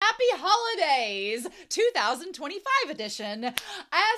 Happy Holidays 2025 edition. As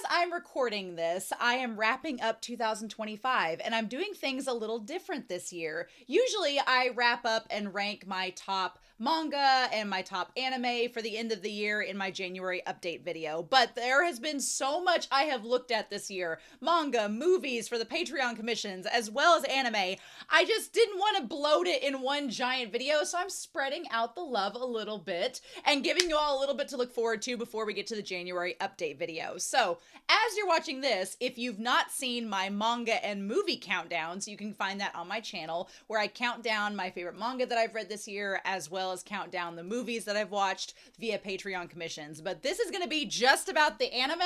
I'm recording this, I am wrapping up 2025 and I'm doing things a little different this year. Usually I wrap up and rank my top manga and my top anime for the end of the year in my January update video, but there has been so much I have looked at this year. Manga, movies for the Patreon commissions, as well as anime. I just didn't want to bloat it in one giant video, so I'm spreading out the love a little bit and giving you all a little bit to look forward to before we get to the January update video. So, as you're watching this, if you've not seen my manga and movie countdowns, you can find that on my channel, where I count down my favorite manga that I've read this year, as well as count down the movies that I've watched via Patreon commissions. But this is going to be just about the anime,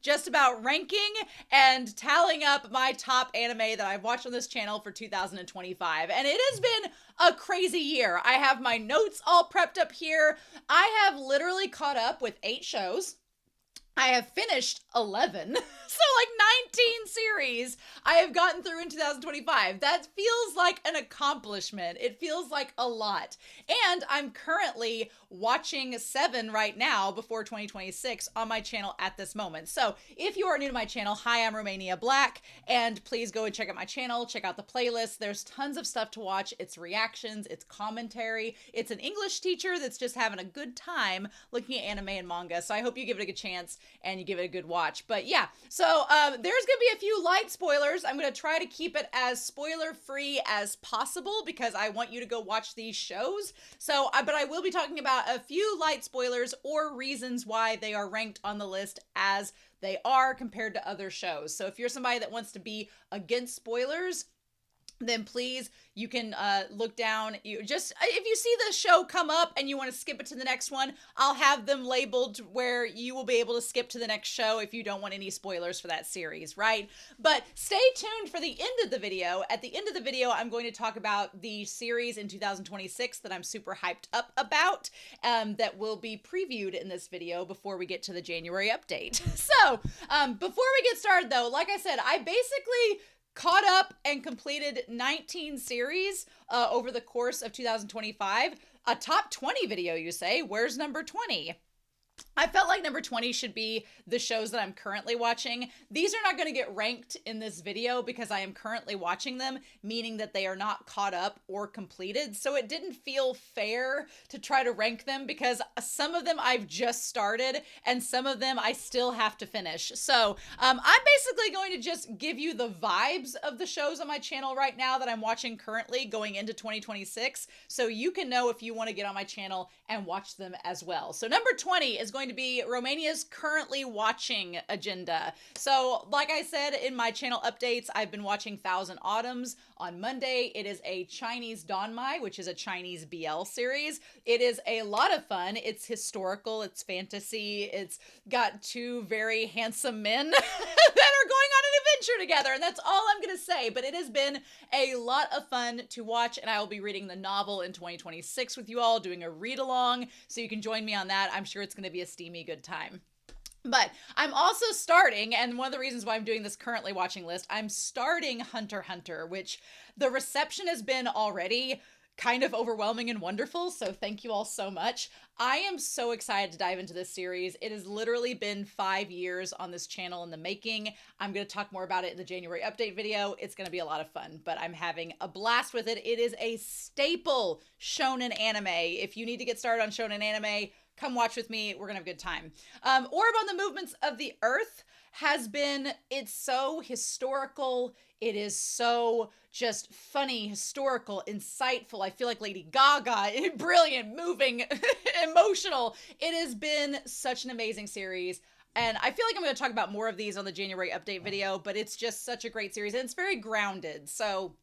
just about ranking and tallying up my top anime that I've watched on this channel for 2025. And it has been a crazy year. I have my notes all prepped up here. I have literally caught up with 8 shows. I have finished 11, so like 19 series I have gotten through in 2025. That feels like an accomplishment. It feels like a lot. And I'm currently watching 7 right now before 2026 on my channel at this moment. So if you are new to my channel, hi, I'm Romania Black, and please go and check out my channel, check out the playlist. There's tons of stuff to watch. It's reactions, it's commentary, it's an English teacher that's just having a good time looking at anime and manga. So I hope you give it a good chance and you give it a good watch. But yeah, so there's gonna be a few light spoilers. I'm gonna try to keep it as spoiler free as possible because I want you to go watch these shows. So, but I will be talking about a few light spoilers or reasons why they are ranked on the list as they are compared to other shows. So if you're somebody that wants to be against spoilers, then please, you can look down. You just, if you see the show come up and you want to skip it to the next one, I'll have them labeled where you will be able to skip to the next show if you don't want any spoilers for that series, right? But stay tuned for the end of the video. At the end of the video, I'm going to talk about the series in 2026 that I'm super hyped up about, that will be previewed in this video before we get to the January update. So, before we get started though, like I said, I basically caught up and completed 19 series over the course of 2025. A top 20 video, you say? Where's number 20? I felt like number 20 should be the shows that I'm currently watching. These are not going to get ranked in this video because I am currently watching them, meaning that they are not caught up or completed. So it didn't feel fair to try to rank them because some of them I've just started and some of them I still have to finish. So I'm basically going to just give you the vibes of the shows on my channel right now that I'm watching currently going into 2026. So you can know if you want to get on my channel and watch them as well. So number 20 is going to be Romania's currently watching agenda. So like I said in my channel updates, I've been watching Thousand Autumns on Monday. It is a Chinese Donmai, which is a Chinese BL series. It is a lot of fun. It's historical, it's fantasy, it's got 2 very handsome men that are going on an adventure together, and that's all I'm gonna say. But it has been a lot of fun to watch, and I will be reading the novel in 2026 with you all, doing a read along, so you can join me on that. I'm sure it's gonna be a steamy good time. But I'm also starting, and one of the reasons why I'm doing this currently watching list, I'm starting Hunter x Hunter, which the reception has been already kind of overwhelming and wonderful, so thank you all so much. I am so excited to dive into this series. It has literally been 5 years on this channel in the making. I'm going to talk more about it in the January update video. It's going to be a lot of fun, but I'm having a blast with it. It is a staple shonen anime. If you need to get started on shonen anime, come watch with me. We're gonna have a good time. Orb on the Movements of the Earth has been, it's so historical. It is so just funny, historical, insightful. I feel like Lady Gaga, brilliant, moving, emotional. It has been such an amazing series. And I feel like I'm going to talk about more of these on the January update video, but it's just such a great series and it's very grounded. So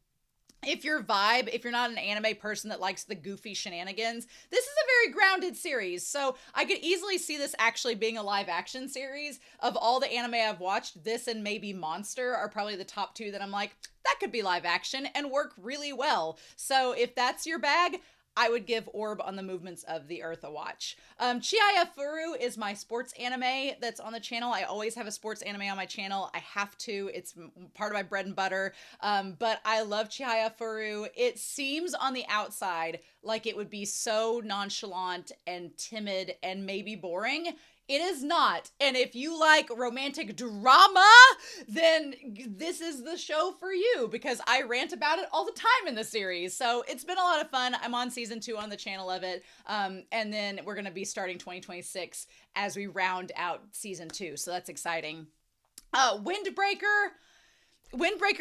if you're not an anime person that likes the goofy shenanigans, this is a very grounded series. So I could easily see this actually being a live action series. Of all the anime I've watched, this and maybe Monster are probably the top 2 that I'm like, that could be live action and work really well. So if that's your bag, I would give Orb on the Movements of the Earth a watch. Chihaya Furu is my sports anime that's on the channel. I always have a sports anime on my channel. I have to. It's part of my bread and butter. But I love Chihaya Furu. It seems on the outside like it would be so nonchalant and timid and maybe boring. It is not. And if you like romantic drama, then this is the show for you, because I rant about it all the time in the series. So it's been a lot of fun. I'm on season 2 on the channel of it. And then we're going to be starting 2026 as we round out season 2. So that's exciting. Windbreaker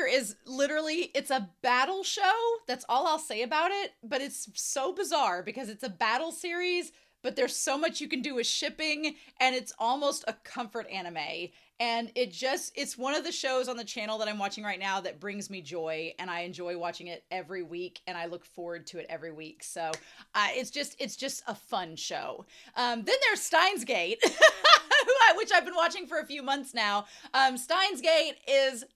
is literally, it's a battle show. That's all I'll say about it. But it's so bizarre because it's a battle series, but there's so much you can do with shipping, and it's almost a comfort anime. And it's one of the shows on the channel that I'm watching right now that brings me joy, and I enjoy watching it every week, and I look forward to it every week. So it's just a fun show. Then there's Steins Gate, which I've been watching for a few months now. Steins Gate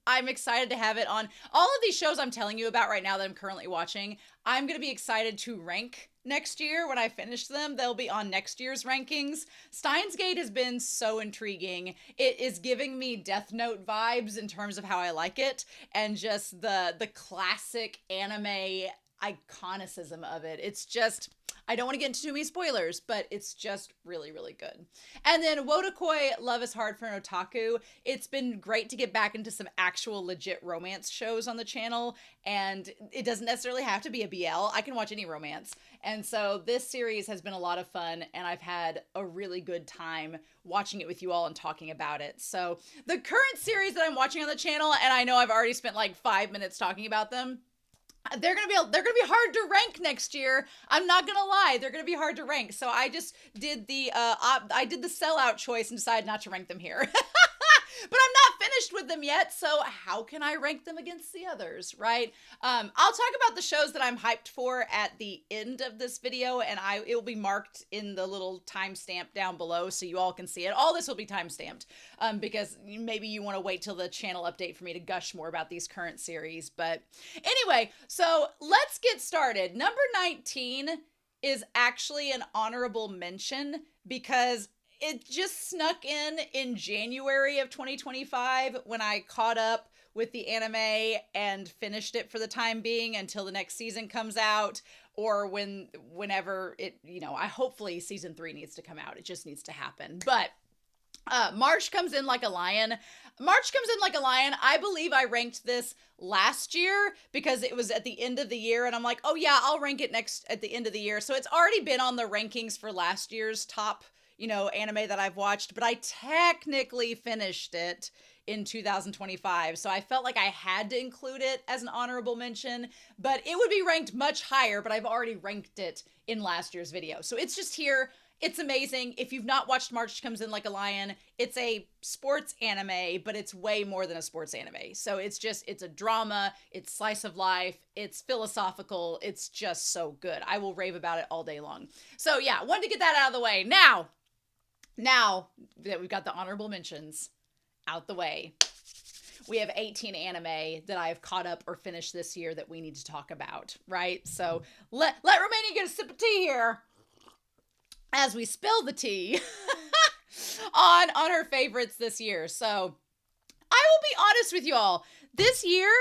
I'm excited to have it on. All of these shows I'm telling you about right now that I'm currently watching, I'm going to be excited to rank next year when I finish them. They'll be on next year's rankings. Steins Gate has been so intriguing. It is giving me Death Note vibes in terms of how I like it, and just the classic anime iconicism of it. It's just, I don't want to get into too many spoilers, but it's just really, really good. And then Wotakoi, Love is Hard for an Otaku. It's been great to get back into some actual legit romance shows on the channel, and it doesn't necessarily have to be a BL. I can watch any romance. And so this series has been a lot of fun, and I've had a really good time watching it with you all and talking about it. So the current series that I'm watching on the channel, and I know I've already spent like 5 minutes talking about them, they're gonna be hard to rank next year. I'm not gonna lie, they're gonna be hard to rank. So I just did the sellout choice and decided not to rank them here. But I'm not finished with them yet, so how can I rank them against the others, right? I'll talk about the shows that I'm hyped for at the end of this video, and it will be marked in the little timestamp down below so you all can see it. All this will be timestamped, because maybe you want to wait till the channel update for me to gush more about these current series. But anyway, so let's get started. Number 19 is actually an honorable mention because it just snuck in January of 2025 when I caught up with the anime and finished it for the time being until the next season comes out, or whenever it, hopefully season 3 needs to come out. It just needs to happen. But March Comes In Like a Lion. I believe I ranked this last year because it was at the end of the year, and I'm like, oh yeah, I'll rank it next at the end of the year. So it's already been on the rankings for last year's top anime that I've watched, but I technically finished it in 2025. So I felt like I had to include it as an honorable mention, but it would be ranked much higher, but I've already ranked it in last year's video. So it's just here. It's amazing. If you've not watched March Comes In Like a Lion, it's a sports anime, but it's way more than a sports anime. So it's a drama, it's slice of life, it's philosophical, it's just so good. I will rave about it all day long. So yeah, wanted to get that out of the way. Now that we've got the honorable mentions out the way, we have 18 anime that I've caught up or finished this year that we need to talk about, right? So let Romania get a sip of tea here as we spill the tea on her favorites this year. So I will be honest with you all. This year,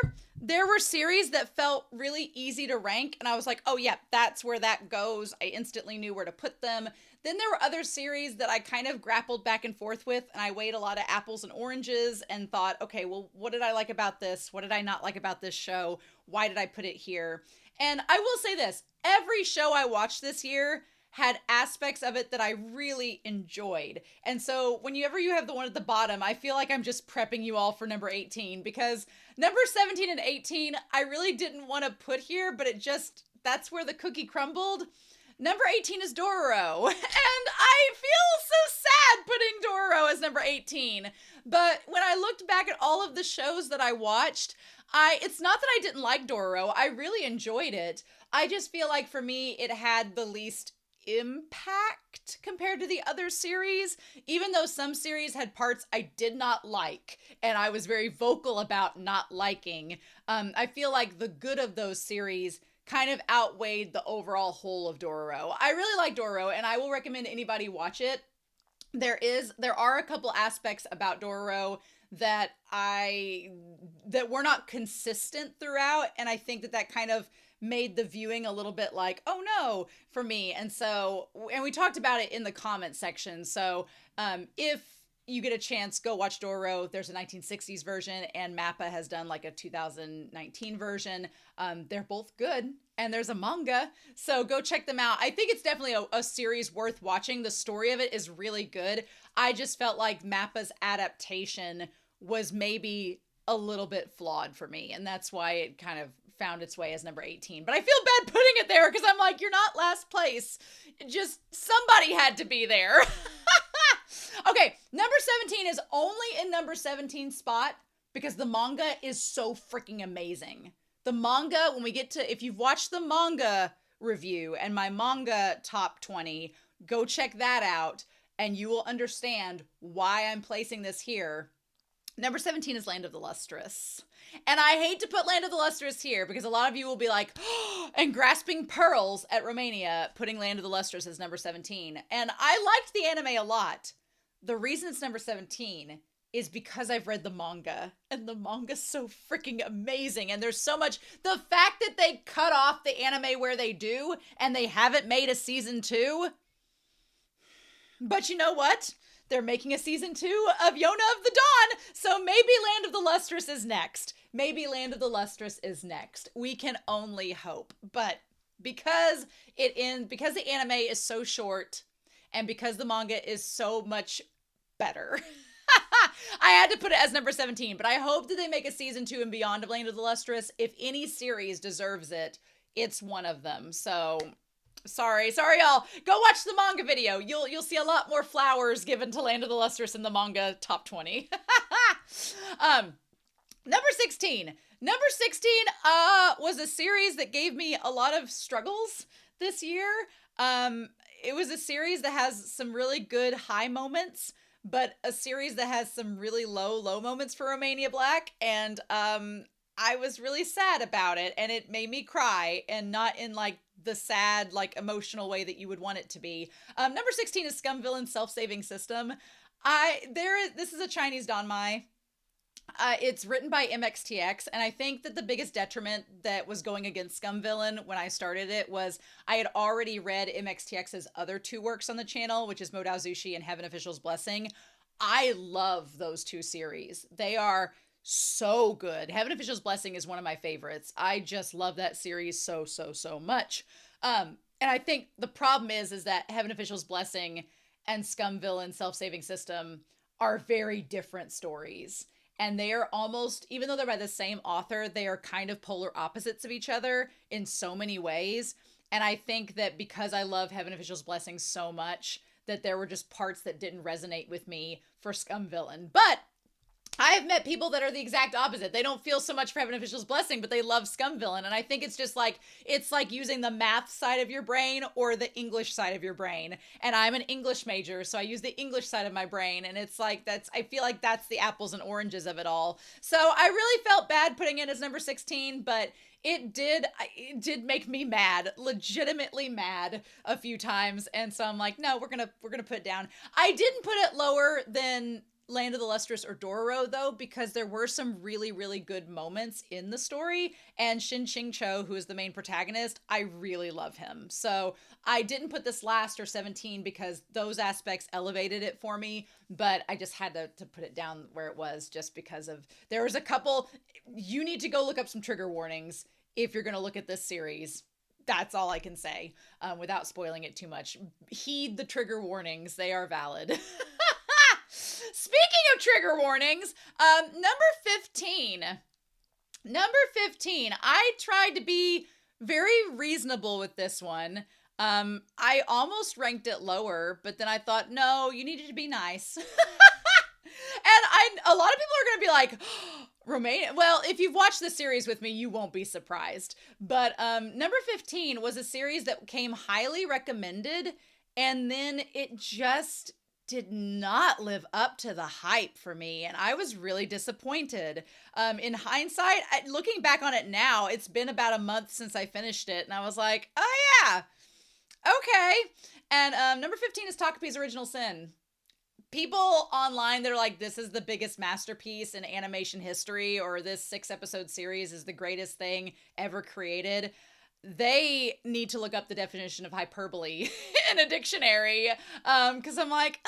there were series that felt really easy to rank, and I was like, oh yeah, that's where that goes. I instantly knew where to put them. Then there were other series that I kind of grappled back and forth with, and I weighed a lot of apples and oranges and thought, okay, well, what did I like about this? What did I not like about this show? Why did I put it here? And I will say this, every show I watched this year had aspects of it that I really enjoyed. And so whenever you have the one at the bottom, I feel like I'm just prepping you all for number 18, because number 17 and 18, I really didn't want to put here, but that's where the cookie crumbled. Number 18 is Dororo, and I feel so sad putting Dororo as number 18. But when I looked back at all of the shows that I watched, it's not that I didn't like Dororo. I really enjoyed it. I just feel like for me, it had the least impact compared to the other series, even though some series had parts I did not like, and I was very vocal about not liking. I feel like the good of those series kind of outweighed the overall whole of Dororo. I really like Dororo, and I will recommend anybody watch it. There are a couple aspects about Dororo that were not consistent throughout, and I think that kind of made the viewing a little bit like, oh no, for me. And we talked about it in the comment section. So if you get a chance, go watch Dororo. There's a 1960s version, and Mappa has done like a 2019 version. They're both good, and there's a manga, so go check them out. I think it's definitely a series worth watching. The story of it is really good. I just felt like Mappa's adaptation was maybe a little bit flawed for me, and that's why it kind of found its way as number 18. But I feel bad putting it there because I'm like, you're not last place. Just somebody had to be there. Okay, number 17 is only in number 17 spot because the manga is so freaking amazing. The manga, when we get to, if you've watched the manga review and my manga top 20, go check that out and you will understand why I'm placing this here. Number 17 is Land of the Lustrous. And I hate to put Land of the Lustrous here because a lot of you will be like, oh, and grasping pearls at Romania, putting Land of the Lustrous as number 17. And I liked the anime a lot. The reason it's number 17 is because I've read the manga, and the manga's so freaking amazing. And there's so much, the fact that they cut off the anime where they do, and they haven't made a season 2. But you know what? They're making a season 2 of Yona of the Dawn, so maybe Land of the Lustrous is next. Maybe Land of the Lustrous is next. We can only hope. But because the anime is so short, and because the manga is so much better, I had to put it as number 17. But I hope that they make a season 2 and beyond of Land of the Lustrous. If any series deserves it, it's one of them. So sorry y'all. Go watch the manga video. You'll see a lot more flowers given to Land of the Lustrous in the manga top 20. Number 16. Number 16 was a series that gave me a lot of struggles this year. It was a series that has some really good high moments, but a series that has some really low moments for Romania Black. And I was really sad about it, and it made me cry, and not in like the sad, like emotional way that you would want it to be. Number 16 is Scum Villain Self-Saving System. This is a Chinese danmai. It's written by MXTX, and I think that the biggest detriment that was going against Scum Villain when I started it was I had already read MXTX's other 2 works on the channel, which is Modao Zushi and Heaven Official's Blessing. I love those 2 series. They are so good. Heaven Official's Blessing is one of my favorites. I just love that series so much. And I think the problem is that Heaven Official's Blessing and Scum Villain Self-Saving System are very different stories. And they are almost, even though they're by the same author, they are kind of polar opposites of each other in so many ways. And I think that because I love Heaven Official's Blessing so much, that there were just parts that didn't resonate with me for Scum Villain. But I have met people that are the exact opposite. They don't feel so much for Heaven Official's Blessing, but they love Scum Villain. And I think it's just like, it's like using the math side of your brain or the English side of your brain. And I'm an English major, so I use the English side of my brain. And it's like, I feel like that's the apples and oranges of it all. So I really felt bad putting it as number 16, but it did make me mad, legitimately mad a few times. And so I'm like, no, we're going to put it down. I didn't put it lower than Land of the Lustrous or Dororo, though, because there were some really good moments in the story, and Shin Ching-cho, who is the main protagonist, I really love him. So I didn't put this last or 17 because those aspects elevated it for me, but I just had to put it down where it was just because of, there was a couple, you need to go look up some trigger warnings if you're going to look at this series. That's all I can say, without spoiling it too much. Heed the trigger warnings. They are valid. Speaking of trigger warnings, number 15. Number 15. I tried to be very reasonable with this one. I almost ranked it lower, but then I thought, no, you needed to be nice. And a lot of people are going to be like, Romania. Well, if you've watched the series with me, you won't be surprised. But number 15 was a series that came highly recommended, and then it just did not live up to the hype for me, and I was really disappointed. In hindsight, looking back on it now, it's been about a month since I finished it, and I was like, oh yeah, okay. And number 15 is Takapi's Original Sin. People online, they're like, this is the biggest masterpiece in animation history, or this 6-episode series is the greatest thing ever created. They need to look up the definition of hyperbole in a dictionary, because I'm like,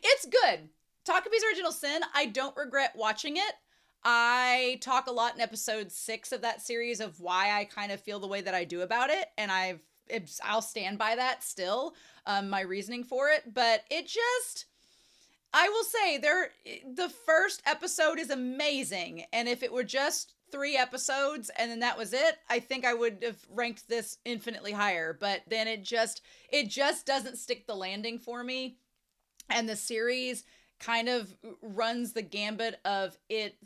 it's good. Takapi's Original Sin, I don't regret watching it. I talk a lot in episode 6 of that series of why I kind of feel the way that I do about it, and I'll stand by that still, my reasoning for it. But it just, I will say, the first episode is amazing, and if it were just 3 episodes and then that was it, I think I would have ranked this infinitely higher. But then it just doesn't stick the landing for me, and the series kind of runs the gambit of it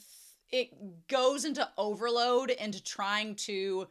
goes into overload, into trying to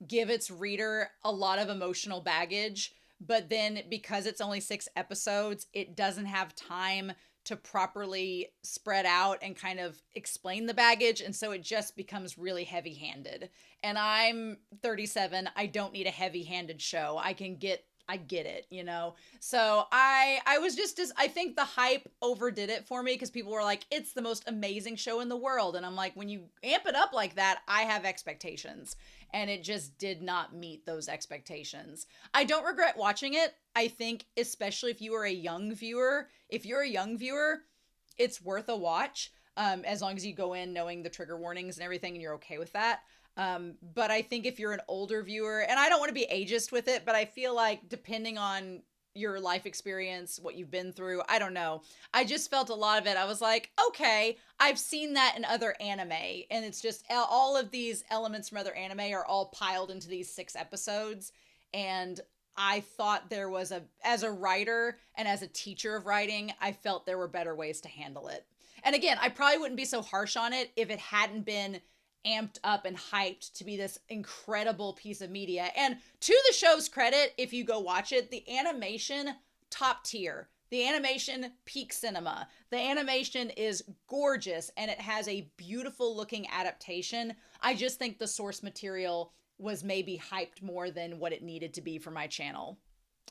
give its reader a lot of emotional baggage, but then because it's only 6 episodes, it doesn't have time to properly spread out and kind of explain the baggage, and so it just becomes really heavy-handed. And I'm 37, I don't need a heavy-handed show. I get it, you know? So I was just, I think the hype overdid it for me, because people were like, it's the most amazing show in the world. And I'm like, when you amp it up like that, I have expectations. And it just did not meet those expectations. I don't regret watching it. I think, especially if you are a young viewer, it's worth a watch, as long as you go in knowing the trigger warnings and everything and you're okay with that. But I think if you're an older viewer, and I don't want to be ageist with it, but I feel like depending on your life experience, what you've been through, I don't know. I just felt a lot of it. I was like, okay, I've seen that in other anime, and it's just all of these elements from other anime are all piled into these 6 episodes. And I thought there was as a writer and as a teacher of writing, I felt there were better ways to handle it. And again, I probably wouldn't be so harsh on it if it hadn't been amped up and hyped to be this incredible piece of media. And to the show's credit, if you go watch it, the animation, top tier. The animation, peak cinema. The animation is gorgeous, and it has a beautiful looking adaptation. I just think the source material was maybe hyped more than what it needed to be for my channel.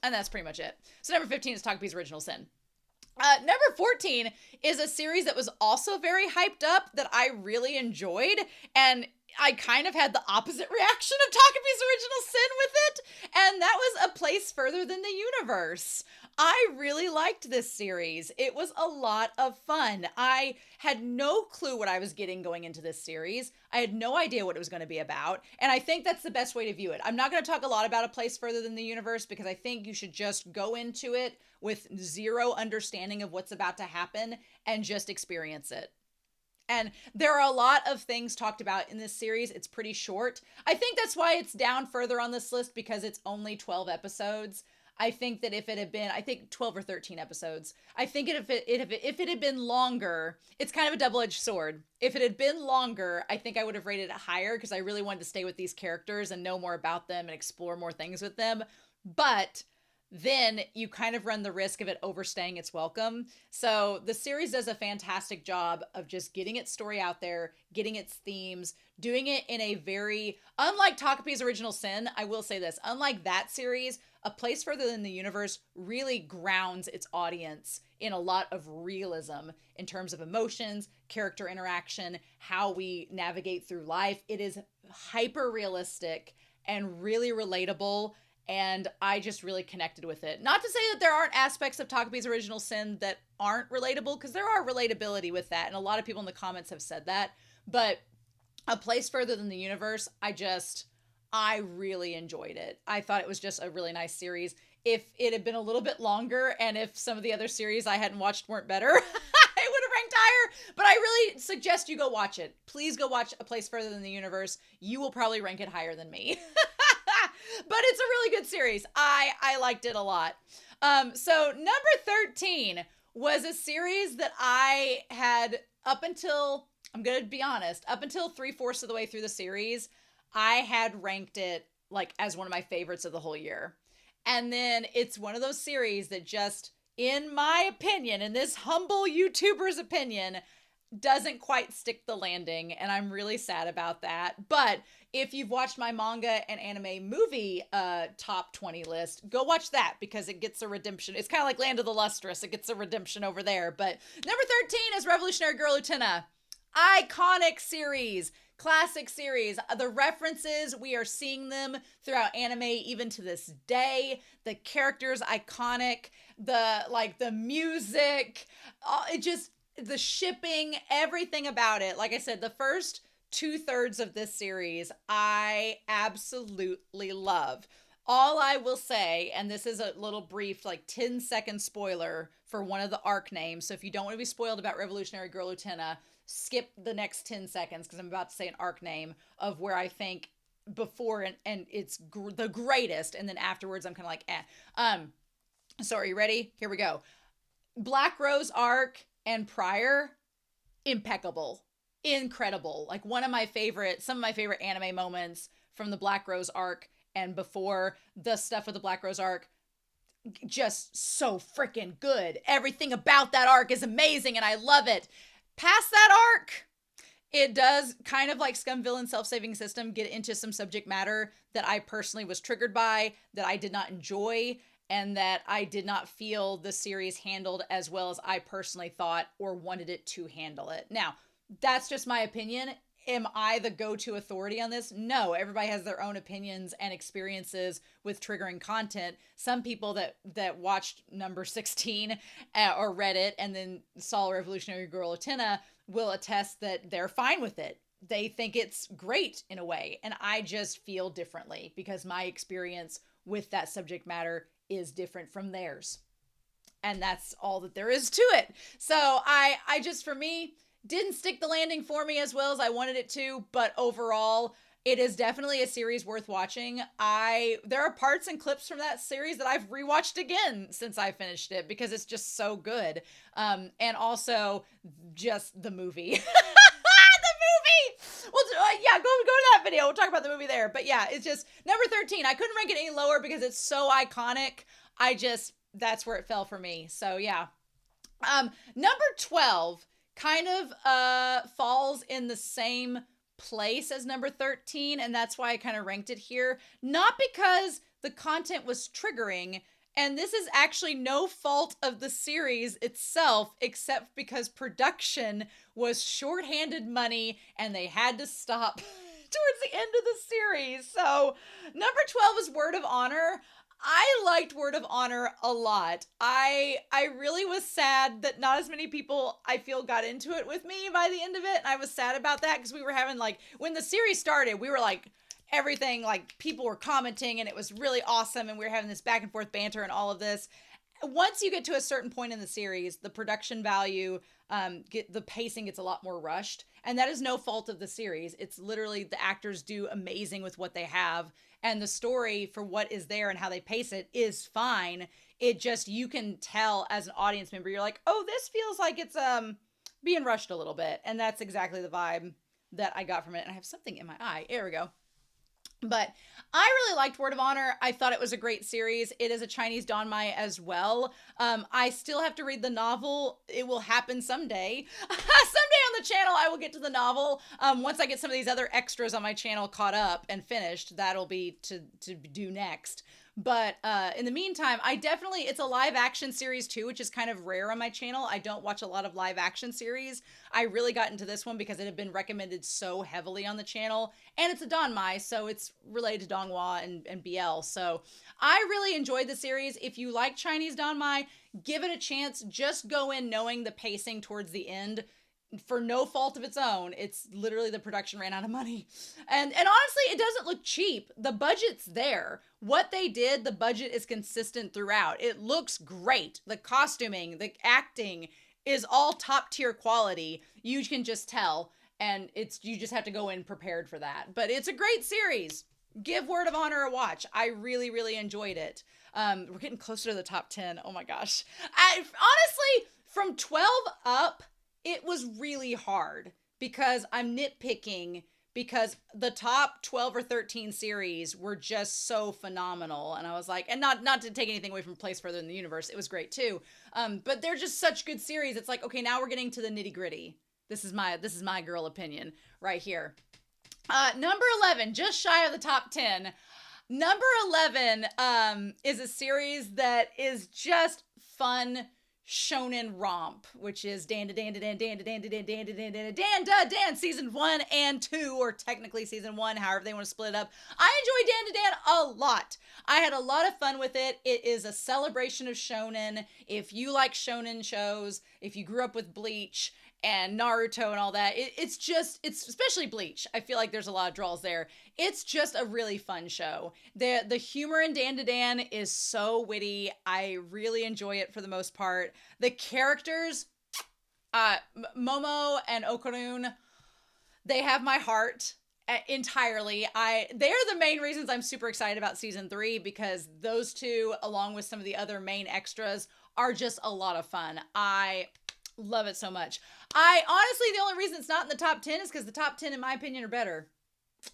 And that's pretty much it. So number 15 is Takapi's Original Sin. Number 14 is a series that was also very hyped up that I really enjoyed, and I kind of had the opposite reaction of Takapi's Original Sin with it, and that was A Place Further Than the Universe. I really liked this series. It was a lot of fun. I had no clue what I was getting going into this series. I had no idea what it was going to be about, and I think that's the best way to view it. I'm not going to talk a lot about A Place Further Than the Universe, because I think you should just go into it with zero understanding of what's about to happen and just experience it. And there are a lot of things talked about in this series. It's pretty short. I think that's why it's down further on this list, because it's only 12 episodes. I think that if it had been, 12 or 13 episodes. I think if it had been longer, it's kind of a double-edged sword. If it had been longer, I think I would have rated it higher, because I really wanted to stay with these characters and know more about them and explore more things with them. But then you kind of run the risk of it overstaying its welcome. So the series does a fantastic job of just getting its story out there, getting its themes, doing it in a very, unlike Takapi's Original Sin, I will say this, unlike that series, A Place Further Than the Universe really grounds its audience in a lot of realism in terms of emotions, character interaction, how we navigate through life. It is hyper realistic and really relatable, and I just really connected with it. Not to say that there aren't aspects of Takapi's Original Sin that aren't relatable, because there are relatability with that, and a lot of people in the comments have said that. But A Place Further Than the Universe, I really enjoyed it. I thought it was just a really nice series. If it had been a little bit longer, and if some of the other series I hadn't watched weren't better, it would have ranked higher. But I really suggest you go watch it. Please go watch A Place Further Than the Universe. You will probably rank it higher than me. But it's a really good series. I liked it a lot. So number 13 was a series that I had up until, I'm going to be honest, up until 3/4 of the way through the series, I had ranked it like as one of my favorites of the whole year. And then it's one of those series that just in my opinion, in this humble YouTuber's opinion, doesn't quite stick the landing, and I'm really sad about that. But if you've watched my manga and anime movie top 20 list, go watch that because it gets a redemption. It's kind of like Land of the Lustrous. It gets a redemption over there. But number 13 is Revolutionary Girl Utena. Iconic series, classic series. The references, we are seeing them throughout anime even to this day. The characters, iconic. The music, it just, the shipping, everything about it. Like I said, the first 2/3 of this series, I absolutely love. All I will say, and this is a little brief, like 10-second spoiler for one of the arc names. So if you don't want to be spoiled about Revolutionary Girl Utena, skip the next 10 seconds because I'm about to say an arc name of where I think before and it's the greatest. And then afterwards, I'm kind of like, eh. So are you ready? Here we go. Black Rose arc and prior, impeccable, incredible. Like some of my favorite anime moments from the Black Rose arc and before, the stuff with the Black Rose arc, just so freaking good. Everything about that arc is amazing and I love it. Past that arc, it does kind of like Scum Villain Self-Saving System get into some subject matter that I personally was triggered by, that I did not enjoy, and that I did not feel the series handled as well as I personally thought or wanted it to handle it. Now, that's just my opinion. Am I the go-to authority on this? No, everybody has their own opinions and experiences with triggering content. Some people that watched number 16 or read it and then saw Revolutionary Girl Utena will attest that they're fine with it. They think it's great in a way, and I just feel differently because my experience with that subject matter is different from theirs. And that's all that there is to it. So I just, for me, didn't stick the landing for me as well as I wanted it to, but overall, it is definitely a series worth watching. There are parts and clips from that series that I've rewatched again since I finished it because it's just so good. And also just the movie. The movie! Well, yeah, go to that video. We'll talk about the movie there. But yeah, it's just number 13. I couldn't rank it any lower because it's so iconic. That's where it fell for me. So yeah. Number 12 kind of falls in the same place as number 13, and that's why I kind of ranked it here. Not because the content was triggering, and this is actually no fault of the series itself, except because production was shorthanded money and they had to stop towards the end of the series. So number 12 is Word of Honor. I liked Word of Honor a lot. I really was sad that not as many people, I feel, got into it with me by the end of it. And I was sad about that because we were having, like, when the series started, we were like, everything, like, people were commenting and it was really awesome. And we were having this back and forth banter and all of this. Once you get to a certain point in the series, the production value, the pacing gets a lot more rushed. And that is no fault of the series. It's literally the actors do amazing with what they have. And the story for what is there and how they pace it is fine. It just, you can tell as an audience member, you're like, oh, this feels like it's being rushed a little bit. And that's exactly the vibe that I got from it. And I have something in my eye. There we go. But I really liked Word of Honor. I thought it was a great series. It is a Chinese Danmai as well. I still have to read the novel. It will happen someday. Someday on the channel, I will get to the novel. Once I get some of these other extras on my channel caught up and finished, that'll be to do next. But in the meantime, it's a live action series too, which is kind of rare on my channel. I don't watch a lot of live action series. I really got into this one because it had been recommended so heavily on the channel. And it's a Danmai, so it's related to Donghua and BL. So I really enjoyed the series. If you like Chinese Danmai, give it a chance. Just go in knowing the pacing towards the end. For no fault of its own, it's literally the production ran out of money. And honestly, it doesn't look cheap. The budget's there. What they did, the budget is consistent throughout. It looks great. The costuming, the acting is all top tier quality. You can just tell, and you just have to go in prepared for that. But it's a great series. Give Word of Honor a watch. I really, really enjoyed it. We're getting closer to the top 10. Oh my gosh. Honestly, from 12 up, it was really hard because I'm nitpicking because the top 12 or 13 series were just so phenomenal. And I was like, and not to take anything away from Place Further in the Universe, it was great too. But they're just such good series. It's like, okay, now we're getting to the nitty gritty. This is my girl opinion right here. Number 11, just shy of the top 10. Number 11 is a series that is just fun shonen romp, which is Dan season 1 and 2, or technically season 1, however they want to split it up. I enjoy Dan a lot. I had a lot of fun with it. It is a celebration of shonen. If you like shonen shows, if you grew up with Bleach and Naruto and all that, it's especially Bleach. I feel like there's a lot of draws there. It's just a really fun show. The humor in Dan is so witty. I really enjoy it for the most part. The characters, Momo and Okarun, they have my heart entirely. They're the main reasons I'm super excited about season 3, because those two, along with some of the other main extras, are just a lot of fun. I love it so much. Honestly, the only reason it's not in the top 10 is because the top 10, in my opinion, are better.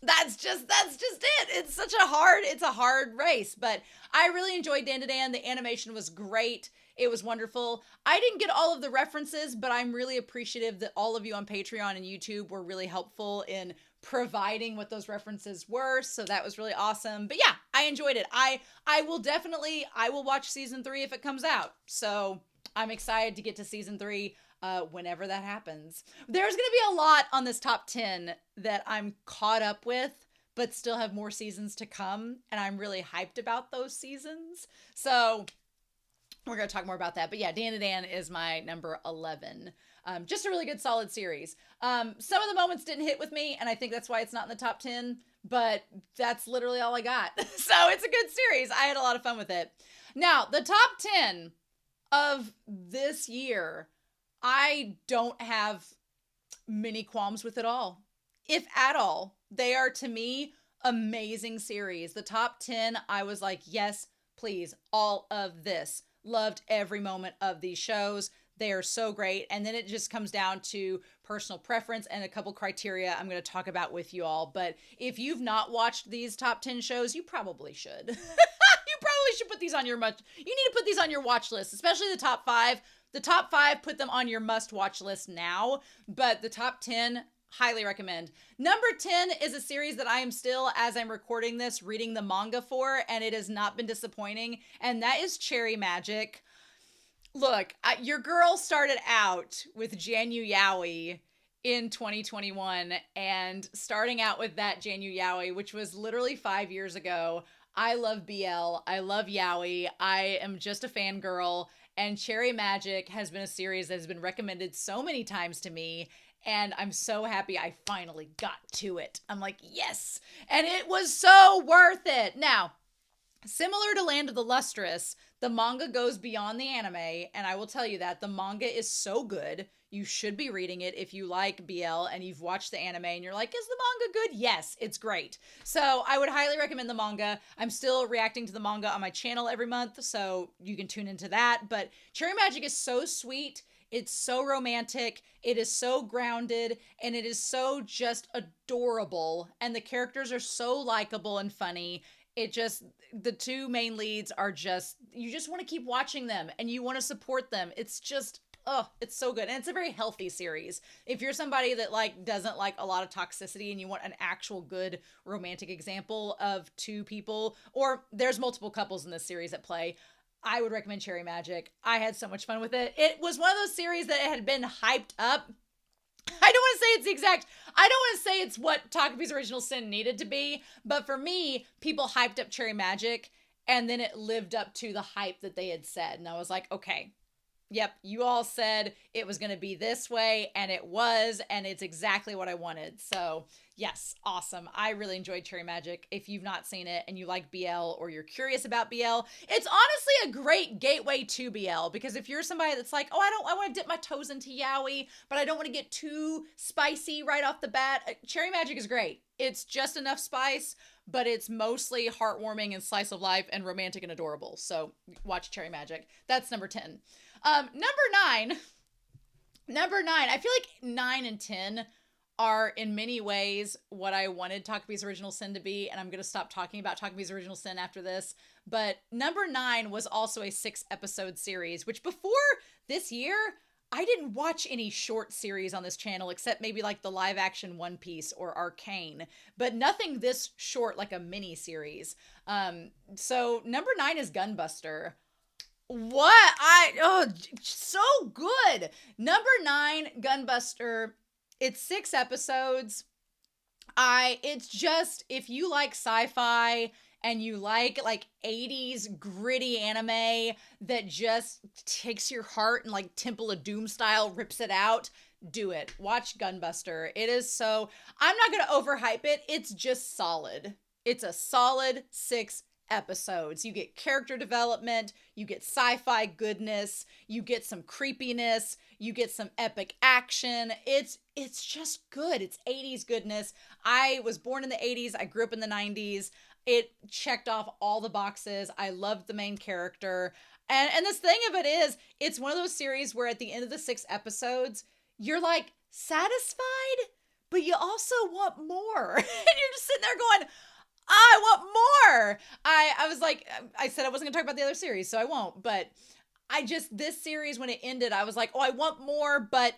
That's just it. It's a hard race, but I really enjoyed Dan. The animation was great. It was wonderful. I didn't get all of the references, but I'm really appreciative that all of you on Patreon and YouTube were really helpful in providing what those references were. So that was really awesome. But yeah, I enjoyed it. I will watch season 3 if it comes out. So I'm excited to get to season 3 whenever that happens. There's going to be a lot on this top 10 that I'm caught up with, but still have more seasons to come. And I'm really hyped about those seasons. So we're going to talk more about that. But yeah, Dan is my number 11. Just a really good, solid series. Some of the moments didn't hit with me, and I think that's why it's not in the top 10, but that's literally all I got. So it's a good series. I had a lot of fun with it. Now, the top 10 of this year, I don't have many qualms with at all, if at all. They are, to me, amazing series. The top 10, I was like, yes, please, all of this. Loved every moment of these shows. They are so great. And then it just comes down to personal preference and a couple criteria I'm going to talk about with you all. But if you've not watched these top 10 shows, you probably should. You probably should put these on you need to put these on your watch list, especially the top 5. The top 5, put them on your must watch list now. But the top 10, highly recommend. Number 10 is a series that I am still, as I'm recording this, reading the manga for, and it has not been disappointing, and that is Cherry Magic. Look, your girl started out with Janyu Yaoi in 2021, and starting out with that Janyu Yaoi, which was literally 5 years ago. I love BL. I love Yaoi. I am just a fangirl, and Cherry Magic has been a series that has been recommended so many times to me. And I'm so happy I finally got to it. I'm like, yes. And it was so worth it. Now, similar to Land of the Lustrous, the manga goes beyond the anime. And I will tell you that the manga is so good. You should be reading it if you like BL and you've watched the anime and you're like, is the manga good? Yes, it's great. So I would highly recommend the manga. I'm still reacting to the manga on my channel every month, so you can tune into that. But Cherry Magic is so sweet. It's so romantic, it is so grounded, and it is so just adorable. And the characters are so likable and funny. The two main leads are just, you just want to keep watching them and you want to support them. It's just, it's so good. And it's a very healthy series. If you're somebody that doesn't like a lot of toxicity and you want an actual good romantic example of two people, or there's multiple couples in this series at play, I would recommend Cherry Magic. I had so much fun with it. It was one of those series that had been hyped up. I don't want to say it's what Takapi's Original Sin needed to be, but for me, people hyped up Cherry Magic, and then it lived up to the hype that they had said. And I was like, okay, yep, you all said it was going to be this way, and it was, and it's exactly what I wanted. So yes, awesome. I really enjoyed Cherry Magic. If you've not seen it and you like BL or you're curious about BL, it's honestly a great gateway to BL, because if you're somebody that's like, I want to dip my toes into yaoi, but I don't want to get too spicy right off the bat, Cherry Magic is great. It's just enough spice, but it's mostly heartwarming and slice of life and romantic and adorable. So watch Cherry Magic. That's number 10. Number 9, I feel like 9 and 10 are in many ways what I wanted Takabe's Original Sin to be, and I'm going to stop talking about Takabe's Original Sin after this. But number 9 was also a 6-episode series, which before this year, I didn't watch any short series on this channel except maybe like the live action One Piece or Arcane, but nothing this short, like a mini series. So number 9 is Gunbuster. What? So good. Number 9, Gunbuster. It's 6 episodes. It's just, if you like sci-fi and you like 80s gritty anime that just takes your heart and like Temple of Doom style rips it out, do it. Watch Gunbuster. It is so, I'm not going to overhype it. It's just solid. It's a solid 6 episodes. You get character development, you get sci-fi goodness, you get some creepiness, you get some epic action. It's just good. It's 80s goodness. I was born in the 80s. I grew up in the 90s. It checked off all the boxes. I loved the main character. And this thing of it is, it's one of those series where at the end of the 6 episodes, you're like satisfied, but you also want more. And you're just sitting there going, I want more. I was like, I said I wasn't gonna talk about the other series, so I won't, but this series, when it ended, I was like, oh, I want more, but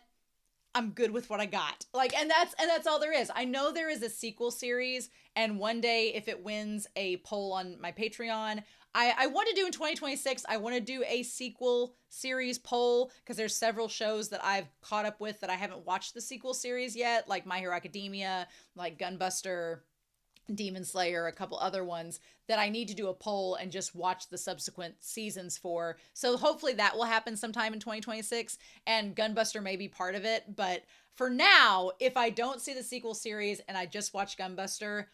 I'm good with what I got. Like, and that's all there is. I know there is a sequel series, and one day if it wins a poll on my Patreon, I want to do in 2026, I want to do a sequel series poll, because there's several shows that I've caught up with that I haven't watched the sequel series yet, like My Hero Academia, like Gunbuster, Demon Slayer, a couple other ones that I need to do a poll and just watch the subsequent seasons for. So hopefully that will happen sometime in 2026, and Gunbuster may be part of it. But for now, if I don't see the sequel series and I just watch Gunbuster,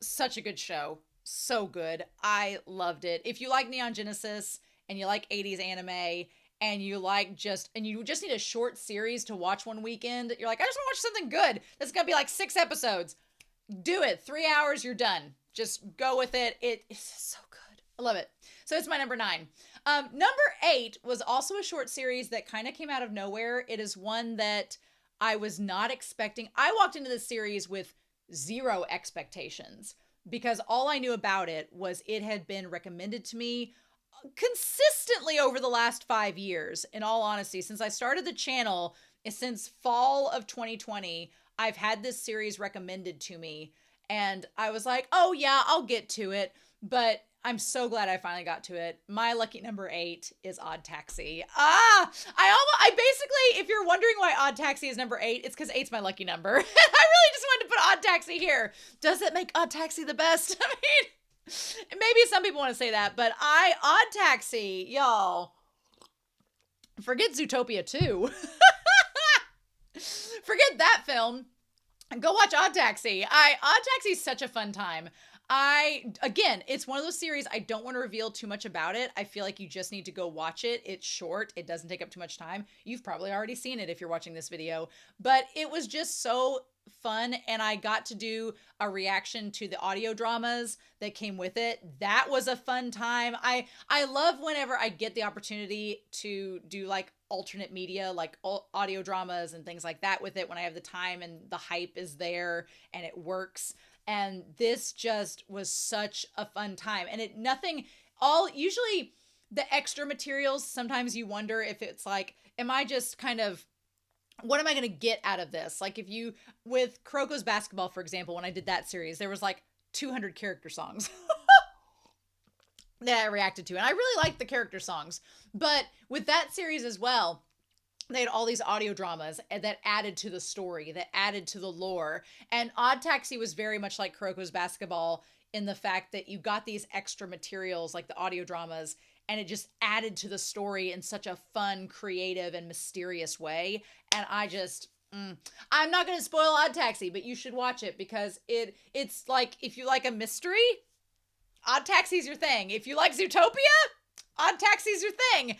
such a good show. So good. I loved it. If you like Neon Genesis and you like 80s anime and you just need a short series to watch one weekend, you're like, I just want to watch something good that's going to be like 6 episodes. Do it. 3 hours, you're done. Just go with it. It's so good. I love it. So it's my number 9. Number 8 was also a short series that kind of came out of nowhere. It is one that I was not expecting. I walked into this series with 0 expectations because all I knew about it was it had been recommended to me consistently over the last 5 years. In all honesty, since I started the channel, since fall of 2020, I've had this series recommended to me, and I was like, oh yeah, I'll get to it. But I'm so glad I finally got to it. My lucky number 8 is Odd Taxi. I basically, if you're wondering why Odd Taxi is number 8, it's because 8's my lucky number. I really just wanted to put Odd Taxi here. Does it make Odd Taxi the best? I mean, maybe some people want to say that, but Odd Taxi, y'all, forget Zootopia 2. Forget that film. Go watch Odd Taxi. Odd Taxi is such a fun time. Again, it's one of those series, I don't want to reveal too much about it. I feel like you just need to go watch it. It's short. It doesn't take up too much time. You've probably already seen it if you're watching this video, but it was just so fun, and I got to do a reaction to the audio dramas that came with it. That was a fun time. I love whenever I get the opportunity to do like alternate media, like audio dramas and things like that with it when I have the time and the hype is there and it works. And this just was such a fun time. And usually the extra materials, sometimes you wonder if it's like, am I just kind of, what am I going to get out of this? Like with Kuroko's Basketball, for example, when I did that series, there was like 200 character songs that I reacted to. And I really liked the character songs. But with that series as well, they had all these audio dramas that added to the story, that added to the lore. And Odd Taxi was very much like Kuroko's Basketball in the fact that you got these extra materials like the audio dramas, and it just added to the story in such a fun, creative, and mysterious way. And I'm not going to spoil Odd Taxi, but you should watch it because it's like, if you like a mystery, Odd Taxi's your thing. If you like Zootopia, Odd Taxi's your thing.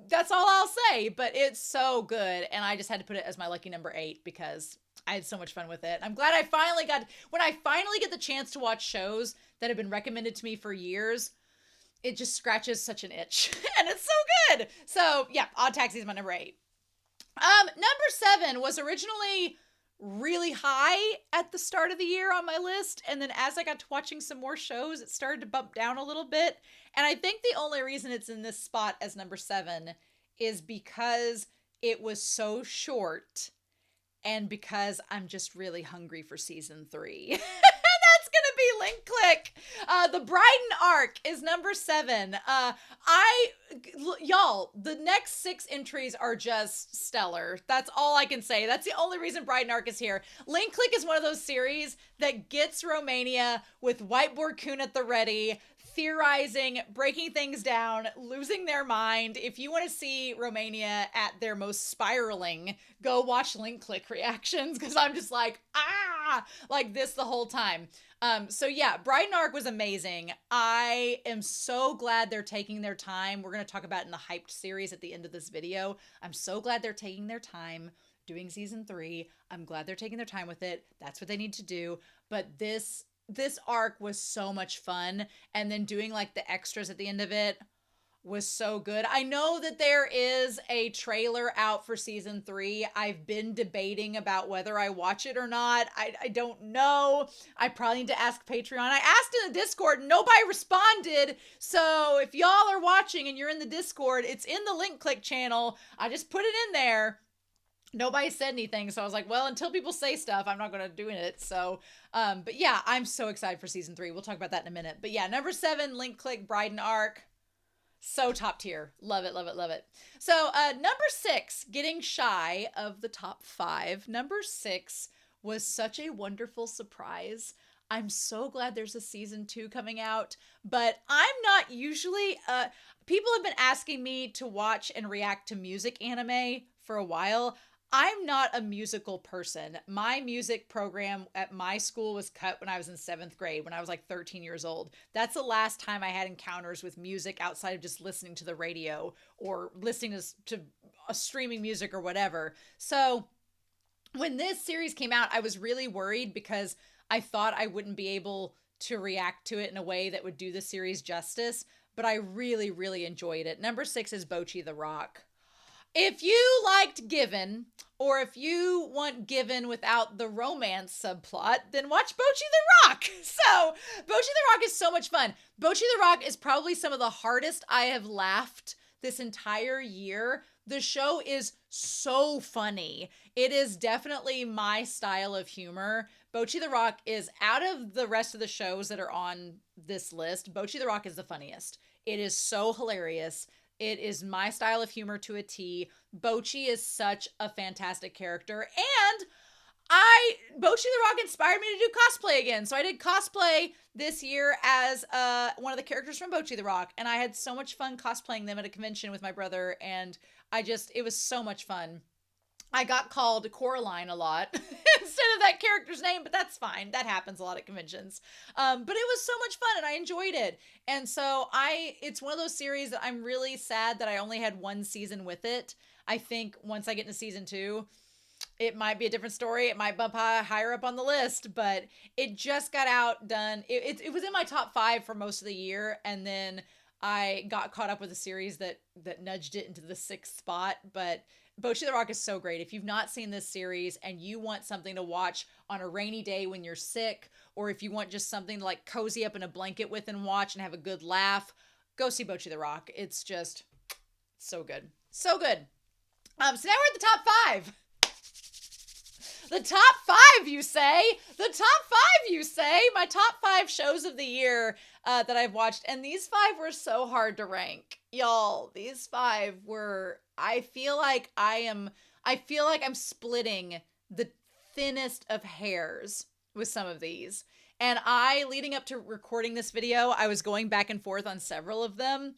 That's all I'll say, but it's so good. And I just had to put it as my lucky number 8 because I had so much fun with it. I'm glad when I finally get the chance to watch shows that have been recommended to me for years, it just scratches such an itch and it's so good. So yeah, Odd Taxi is my number 8. Number 7 was originally really high at the start of the year on my list. And then as I got to watching some more shows, it started to bump down a little bit. And I think the only reason it's in this spot as number 7 is because it was so short and because I'm just really hungry for season 3. That's gonna be Link Click. The Bryden arc is number 7. Y'all, the next 6 entries are just stellar. That's all I can say. That's the only reason Bryden arc is here. Link Click is one of those series that gets Romania with Whiteboard Kun at the ready, theorizing, breaking things down, losing their mind. If you want to see Romania at their most spiraling, go watch Link Click reactions, because I'm just like this the whole time. So yeah, Bryden arc was amazing. I am so glad they're taking their time. We're going to talk about it in the hyped series at the end of this video. I'm so glad they're taking their time doing season 3. I'm glad they're taking their time with it. That's what they need to do. But this arc was so much fun, and then doing like the extras at the end of it was so good. I know that there is a trailer out for season 3. I've been debating about whether I watch it or not. I don't know. I probably need to ask Patreon. I asked in the Discord and nobody responded. So if y'all are watching and you're in the Discord, it's in the Link Click channel. I just put it in there. Nobody said anything, so I was like, well, until people say stuff, I'm not going to do it. So, but yeah, I'm so excited for season 3. We'll talk about that in a minute. But yeah, number 7, Link Click, Bryden arc. So top tier. Love it, love it, love it. So number 6, getting shy of the top 5. Number 6 was such a wonderful surprise. I'm so glad there's a season 2 coming out, but I'm not usually, people have been asking me to watch and react to music anime for a while. I'm not a musical person. My music program at my school was cut when I was in 7th grade, when I was like 13 years old. That's the last time I had encounters with music outside of just listening to the radio or listening to a streaming music or whatever. So when this series came out, I was really worried because I thought I wouldn't be able to react to it in a way that would do the series justice, but I really, really enjoyed it. Number 6 is Bocchi the Rock. If you liked Given, or if you want Given without the romance subplot, then watch Bocchi the Rock. So, Bocchi the Rock is so much fun. Bocchi the Rock is probably some of the hardest I have laughed this entire year. The show is so funny. It is definitely my style of humor. Bocchi the Rock is, out of the rest of the shows that are on this list, Bocchi the Rock is the funniest. It is so hilarious. It is my style of humor to a T. Bocchi is such a fantastic character. And Bocchi the Rock inspired me to do cosplay again. So I did cosplay this year as one of the characters from Bocchi the Rock. And I had so much fun cosplaying them at a convention with my brother. And it was so much fun. I got called Coraline a lot instead of that character's name, but that's fine. That happens a lot at conventions. But it was so much fun and I enjoyed it. And so it's one of those series that I'm really sad that I only had 1 season with it. I think once I get into season 2, it might be a different story. It might bump higher up on the list, but it just got outdone. It was in my top 5 for most of the year. And then I got caught up with a series that nudged it into the 6th spot. But Bocchi the Rock is so great. If you've not seen this series and you want something to watch on a rainy day when you're sick, or if you want just something to like cozy up in a blanket with and watch and have a good laugh, go see Bocchi the Rock. It's just so good. So good. So now we're at the top 5. The top 5, you say? The top 5, you say? My top 5 shows of the year that I've watched. And these 5 were so hard to rank. Y'all, these 5 were... I feel like I'm splitting the thinnest of hairs with some of these. And leading up to recording this video, I was going back and forth on several of them.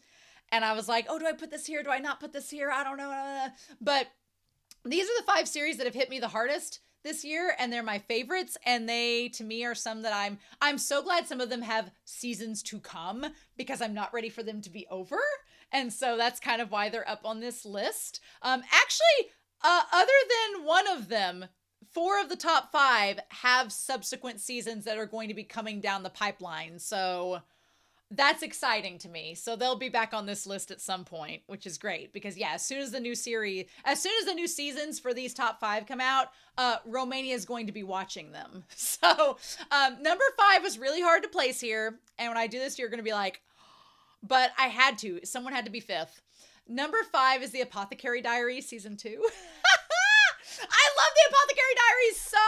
And I was like, oh, do I put this here? Do I not put this here? I don't know. But these are the 5 series that have hit me the hardest this year, and they're my favorites, and they, to me, are some that I'm so glad some of them have seasons to come, because I'm not ready for them to be over, and so that's kind of why they're up on this list. Actually, other than one of them, 4 of the top 5 have subsequent seasons that are going to be coming down the pipeline, so That's exciting to me. So they'll be back on this list at some point, which is great because yeah, as soon as the new seasons for these top 5 come out, Romania is going to be watching them. So number 5 was really hard to place here, and when I do this, you're going to be like, but I had to. Someone had to be 5th. Number 5 is the Apothecary Diaries season 2. I love the Apothecary Diaries so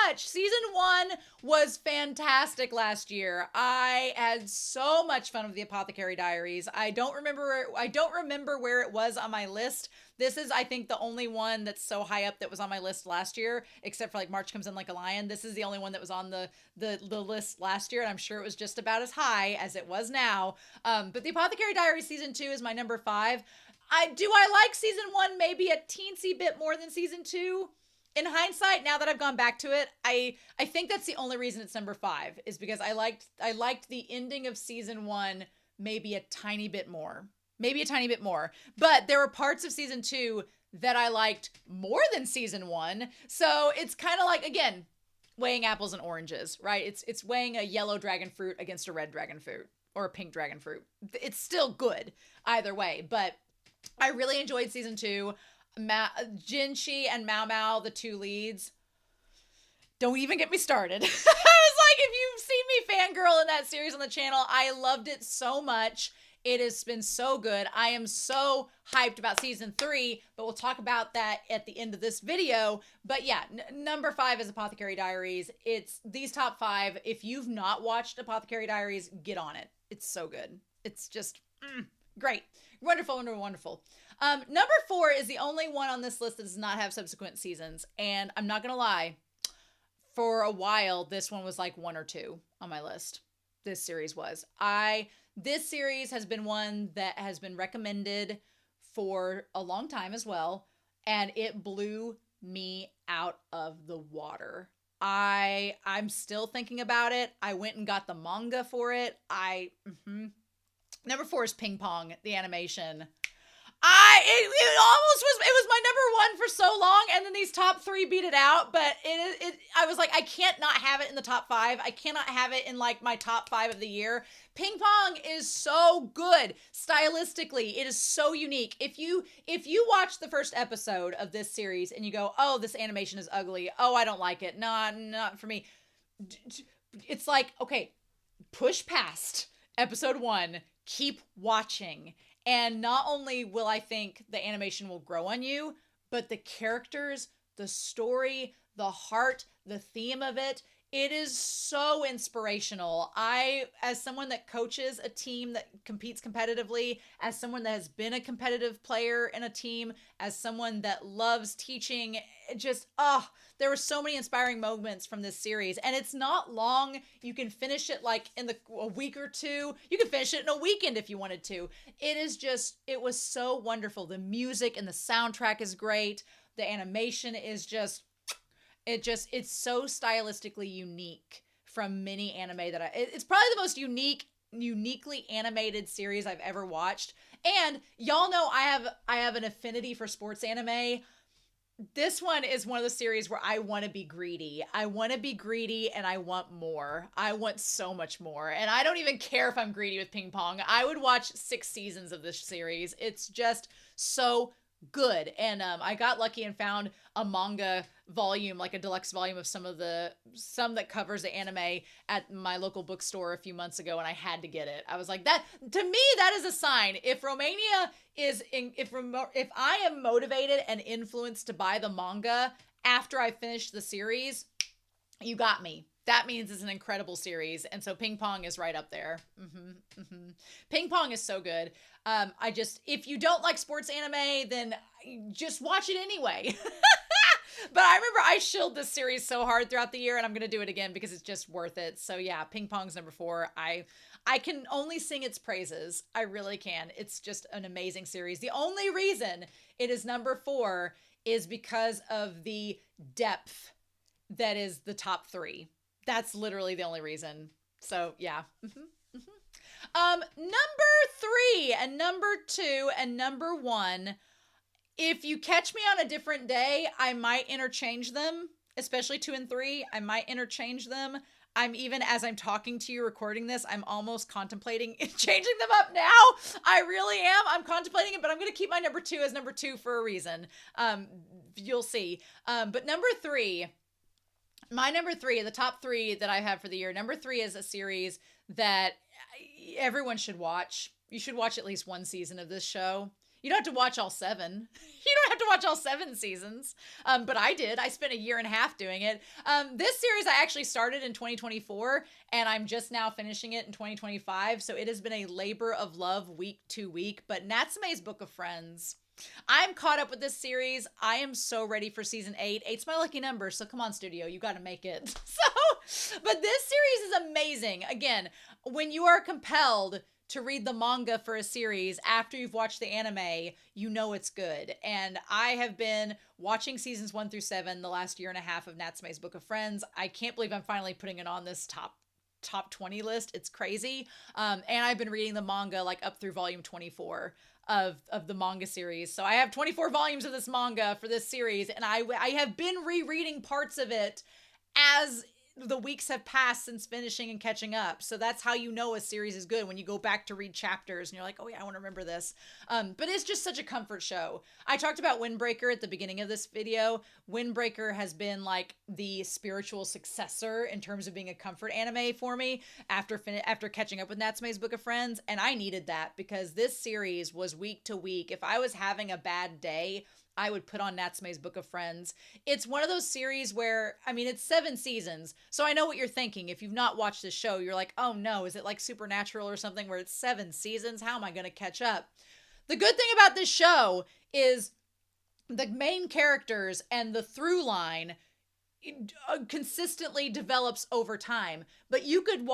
much. Season 1 was fantastic last year. I had so much fun with the Apothecary Diaries. I don't remember where it was on my list. This is, I think, the only one that's so high up that was on my list last year, except for like March Comes In Like a Lion. This is the only one that was on the list last year, and I'm sure it was just about as high as it was now. But the Apothecary Diaries season 2 is my number 5. I like season 1 maybe a teensy bit more than season 2? In hindsight, now that I've gone back to it, I think that's the only reason it's number 5 is because I liked the ending of season 1 maybe a tiny bit more. Maybe a tiny bit more. But there were parts of season 2 that I liked more than season 1. So it's kind of like, again, weighing apples and oranges, right? It's weighing a yellow dragon fruit against a red dragon fruit or a pink dragon fruit. It's still good either way, but I really enjoyed season 2. Jinshi and Mao Mao, the 2 leads. Don't even get me started. I was like, if you've seen me fangirl in that series on the channel, I loved it so much. It has been so good. I am so hyped about season 3, but we'll talk about that at the end of this video. But yeah, number 5 is Apothecary Diaries. It's these top 5. If you've not watched Apothecary Diaries, get on it. It's so good. It's just great. Wonderful, wonderful, wonderful. Number 4 is the only one on this list that does not have subsequent seasons. And I'm not going to lie, for a while, this one was like 1 or 2 on my list. This series was. This series has been one that has been recommended for a long time as well. And it blew me out of the water. I'm still thinking about it. I went and got the manga for it. Number 4 is Ping Pong, the animation. It was my number 1 for so long, and then these top 3 beat it out, but I was like, I can't not have it in the top 5. I cannot have it in like my top 5 of the year. Ping Pong is so good stylistically. It is so unique. If you watch the first episode of this series and you go, oh, this animation is ugly. Oh, I don't like it. Nah, not for me. It's like, okay, push past episode 1, keep watching. And not only will I think the animation will grow on you, but the characters, the story, the heart, the theme of it, it is so inspirational. As someone that coaches a team that competes competitively, as someone that has been a competitive player in a team, as someone that loves teaching, there were so many inspiring moments from this series. And it's not long. You can finish it like in a week or 2. You can finish it in a weekend if you wanted to. It was so wonderful. The music and the soundtrack is great. The animation is it's so stylistically unique from many anime that it's probably the most uniquely animated series I've ever watched. And y'all know I have an affinity for sports anime. This one is one of the series where I want to be greedy. I want to be greedy and I want more. I want so much more. And I don't even care if I'm greedy with Ping Pong. I would watch 6 seasons of this series. It's just so good. And I got lucky and found a manga volume, like a deluxe volume of some that covers the anime at my local bookstore a few months ago, and I had to get it. I was like, that to me, that is a sign. If I am motivated and influenced to buy the manga after I finish the series, you got me. That means it's an incredible series. And so Ping Pong is right up there. Ping Pong is so good. If you don't like sports anime, then just watch it anyway. But I remember I shilled this series so hard throughout the year, and I'm going to do it again because it's just worth it. So yeah, Ping Pong's number 4. I can only sing its praises. I really can. It's just an amazing series. The only reason it is number 4 is because of the depth that is the top 3. That's literally the only reason. So yeah. Number 3 and number 2 and number 1. If you catch me on a different day, I might interchange them, especially 2 and 3. I might interchange them. I'm even, as I'm talking to you recording this, I'm almost contemplating changing them up now. I really am. I'm contemplating it, but I'm going to keep my number 2 as number 2 for a reason. You'll see. But number 3, my number 3, the top 3 that I have for the year, number 3 is a series that everyone should watch. You should watch at least one season of this show. You don't have to watch all 7. You don't have to watch all 7 seasons. But I did. I spent a year and a half doing it. This series I actually started in 2024, and I'm just now finishing it in 2025. So it has been a labor of love week to week. But Natsume's Book of Friends. I'm caught up with this series. I am so ready for season 8. 8's my lucky number, so come on, studio. You got to make it. But this series is amazing. Again, when you are compelled to read the manga for a series after you've watched the anime, you know it's good. And I have been watching seasons 1 through 7 the last year and a half of Natsume's Book of Friends. I can't believe I'm finally putting it on this top 20 list. It's crazy. And I've been reading the manga like up through volume 24 of the manga series. So I have 24 volumes of this manga for this series, and I have been rereading parts of it as the weeks have passed since finishing and catching up. So that's how you know a series is good, when you go back to read chapters and you're like, oh yeah, I want to remember this. But it's just such a comfort show. I talked about Windbreaker at the beginning of this video. Windbreaker has been like the spiritual successor in terms of being a comfort anime for me after catching up with Natsume's Book of Friends. And I needed that because this series was week to week. If I was having a bad day, I would put on Natsume's Book of Friends. It's one of those series where, I mean, it's 7 seasons. So I know what you're thinking. If you've not watched this show, you're like, oh no, is it like Supernatural or something where it's 7 seasons? How am I going to catch up? The good thing about this show is the main characters and the through line consistently develops over time. But you could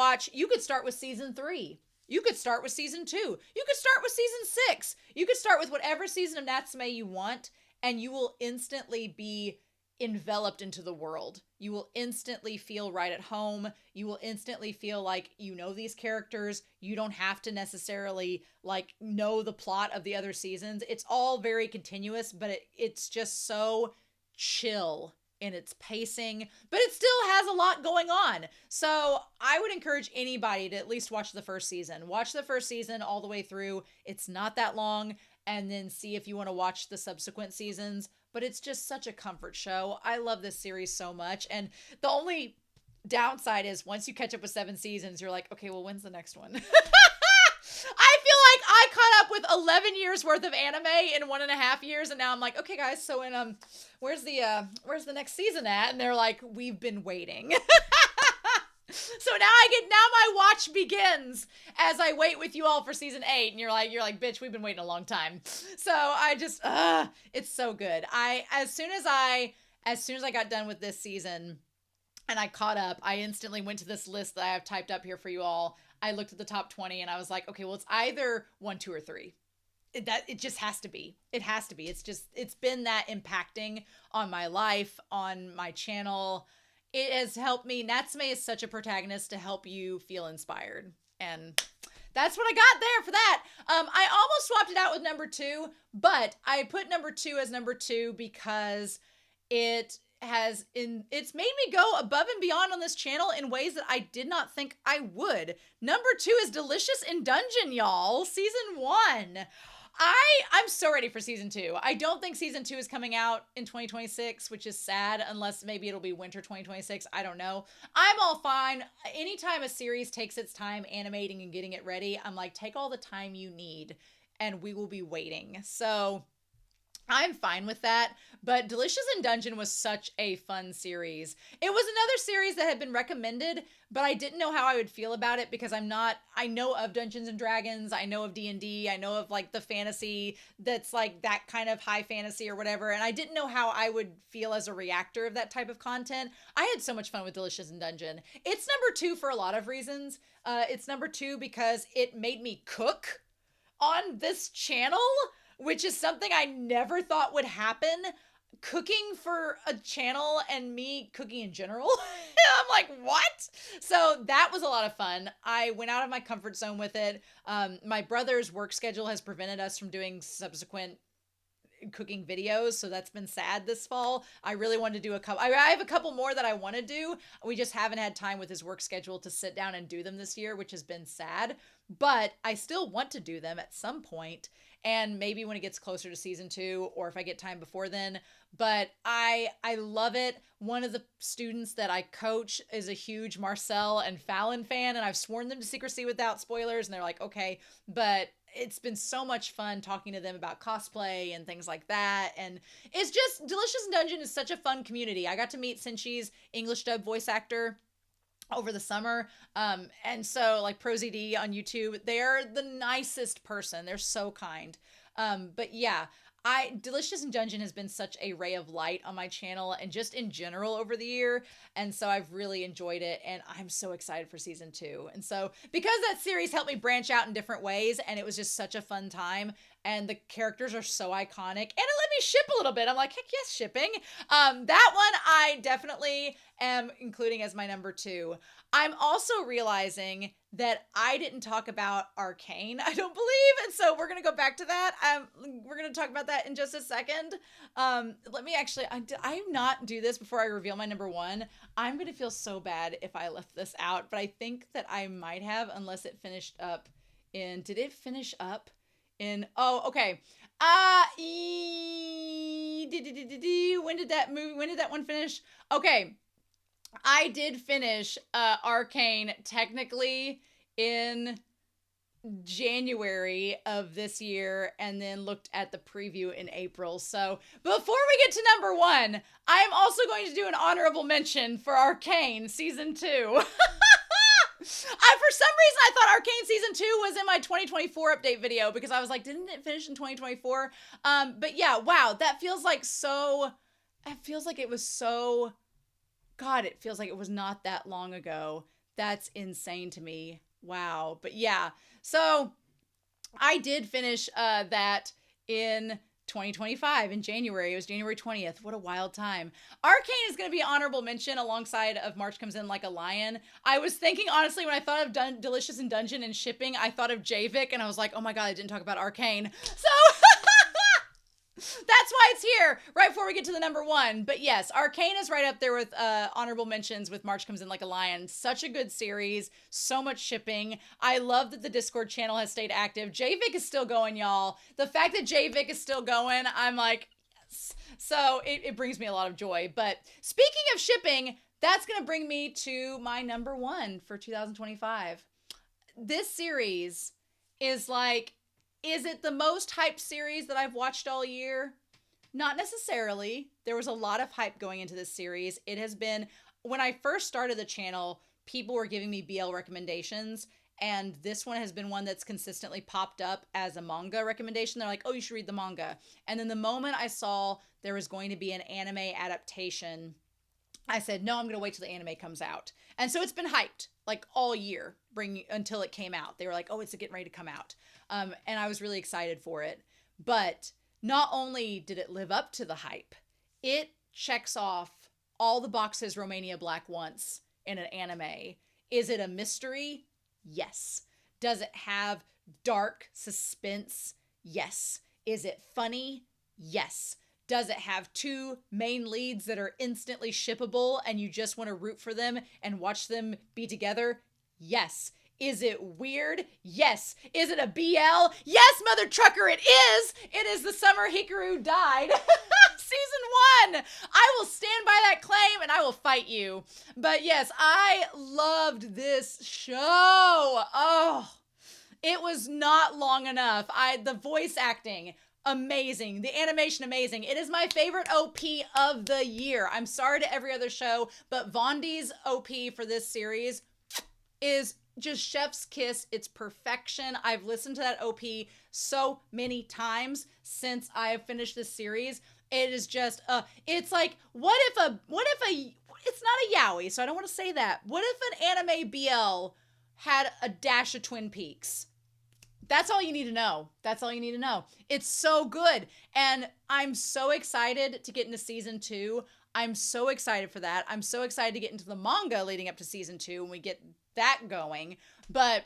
start with season 3. You could start with season 2. You could start with season 6. You could start with whatever season of Natsume you want, and you will instantly be enveloped into the world. You will instantly feel right at home. You will instantly feel like you know these characters. You don't have to necessarily like know the plot of the other seasons. It's all very continuous, but it's just so chill in its pacing, but it still has a lot going on. So I would encourage anybody to at least watch the first season. Watch the first season all the way through. It's not that long, and then see if you want to watch the subsequent seasons. But it's just such a comfort show. I love this series so much. And the only downside is once you catch up with 7 seasons, you're like, okay, well, when's the next one? I feel like I caught up with 11 years worth of anime in 1.5 years, and now I'm like, okay, guys, so where's the next season at? And they're like, we've been waiting. So now my watch begins as I wait with you all for season 8, and you're like, bitch, we've been waiting a long time. So I just, it's so good. As soon as I got done with this season and I caught up, I instantly went to this list that I have typed up here for you all. I looked at the top 20 and I was like, okay, well, it's either 1, 2, or 3. It just has to be. It has to be. It's been that impacting on my life, on my channel. It has helped me. Natsume is such a protagonist to help you feel inspired. And that's what I got there for that. I almost swapped it out with number 2, but I put number 2 as number 2 because it's made me go above and beyond on this channel in ways that I did not think I would. Number 2 is Delicious in Dungeon, y'all. Season 1. I'm so ready for season 2. I don't think season 2 is coming out in 2026, which is sad, unless maybe it'll be winter 2026. I don't know. I'm all fine. Anytime a series takes its time animating and getting it ready, I'm like, take all the time you need and we will be waiting. So I'm fine with that, but Delicious in Dungeon was such a fun series. It was another series that had been recommended, but I didn't know how I would feel about it because I know of Dungeons and Dragons, I know of D&D, I know of like the fantasy that's like that kind of high fantasy or whatever, and I didn't know how I would feel as a reactor of that type of content. I had so much fun with Delicious in Dungeon. It's number 2 for a lot of reasons. It's number 2 because it made me cook on this channel, which is something I never thought would happen. Cooking for a channel and me cooking in general. I'm like, what? So that was a lot of fun. I went out of my comfort zone with it. My brother's work schedule has prevented us from doing subsequent cooking videos, so that's been sad this fall. I really wanted to do a couple. I have a couple more that I want to do. We just haven't had time with his work schedule to sit down and do them this year, which has been sad. But I still want to do them at some point, and maybe when it gets closer to season 2, or if I get time before then. But I love it. One of the students that I coach is a huge Marcel and Fallon fan, and I've sworn them to secrecy without spoilers, and they're like, okay. But it's been so much fun talking to them about cosplay and things like that. And it's just, Delicious in Dungeon is such a fun community. I got to meet Sinchi's English dub voice actor over the summer. And so like ProZD on YouTube, they're the nicest person. They're so kind. But yeah, Delicious in Dungeon has been such a ray of light on my channel and just in general over the year. And so I've really enjoyed it, and I'm so excited for season 2. And so because that series helped me branch out in different ways, and it was just such a fun time, and the characters are so iconic, and it let me ship a little bit. I'm like, heck yes, shipping. That one I definitely am including as my number 2. I'm also realizing that I didn't talk about Arcane, I don't believe. And so we're going to go back to that. We're going to talk about that in just a second. Let me actually, I not do this before I reveal my number 1. I'm going to feel so bad if I left this out, but I think that I might have, unless it finished up in, did it finish up in, oh, okay. When did that one finish? Okay. I did finish Arcane technically in January of this year, and then looked at the preview in April. So before we get to number 1, I am also going to do an honorable mention for Arcane season 2. For some reason, I thought Arcane season 2 was in my 2024 update video, because I was like, didn't it finish in 2024? But yeah, wow, that feels like so, it feels like it was so, God, it feels like it was not that long ago. That's insane to me. Wow. But yeah, so I did finish that in 2025 in January. It was January 20th. What a wild time. Arcane is going to be an honorable mention alongside of March Comes In Like a Lion. I was thinking, honestly, when I thought of Delicious in Dungeon and shipping, I thought of JVIC, and I was like, oh my God, I didn't talk about Arcane. So that's why it's here right before we get to the number 1. But yes, Arcane is right up there with honorable mentions with March Comes In Like a Lion. Such a good series. So much shipping. I love that the Discord channel has stayed active. JVIC is still going, y'all. The fact that JVIC is still going, I'm like, yes. So it brings me a lot of joy. But speaking of shipping, that's going to bring me to my number 1 for 2025. This series is like, is it the most hyped series that I've watched all year? Not necessarily. There was a lot of hype going into this series. It has been, when I first started the channel, people were giving me BL recommendations, and this one has been one that's consistently popped up as a manga recommendation. They're like, oh, you should read the manga. And then the moment I saw there was going to be an anime adaptation, I said, no, I'm going to wait till the anime comes out. And so it's been hyped like all year until it came out. They were like, oh, it's getting ready to come out. And I was really excited for it. But not only did it live up to the hype, it checks off all the boxes Romania Black wants in an anime. Is it a mystery? Yes. Does it have dark suspense? Yes. Is it funny? Yes. Does it have 2 main leads that are instantly shippable and you just want to root for them and watch them be together? Yes. Is it weird? Yes. Is it a BL? Yes, Mother Trucker, it is. It is The Summer Hikaru Died. Season 1. I will stand by that claim and I will fight you. But yes, I loved this show. Oh, it was not long enough. The voice acting, amazing. The animation, amazing. It is my favorite OP of the year. I'm sorry to every other show, but Vondi's OP for this series is just chef's kiss. It's perfection. I've listened to that OP so many times since I have finished this series. It is just, it's like, what if it's not a yaoi, so I don't want to say that. What if an anime BL had a dash of Twin Peaks? That's all you need to know. That's all you need to know. It's so good. And I'm so excited to get into season 2. I'm so excited for that. I'm so excited to get into the manga leading up to season 2 when we get that going. But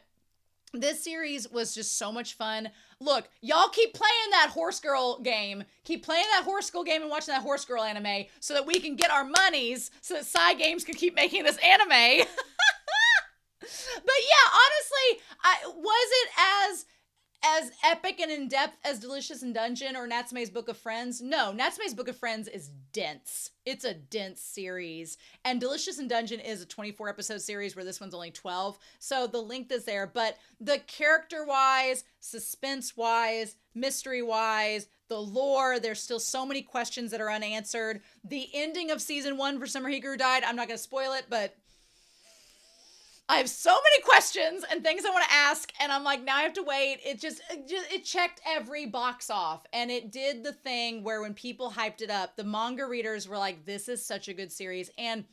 This series was just so much fun. Look, y'all keep playing that Horse Girl game. Keep playing that Horse Girl game and watching that Horse Girl anime so that we can get our monies so that Psy Games can keep making this anime. But yeah, honestly, was it as epic and in-depth as Delicious in Dungeon or Natsume's Book of Friends? No, Natsume's Book of Friends is dense. It's a dense series. And Delicious in Dungeon is a 24-episode series where this one's only 12. So the length is there. But the character-wise, suspense-wise, mystery-wise, the lore, there's still so many questions that are unanswered. The ending of season 1 for Summer Hikaru died, I'm not going to spoil it, but I have so many questions and things I want to ask, and I'm like, now I have to wait. It checked every box off, and it did the thing where when people hyped it up, the manga readers were like, this is such a good series. And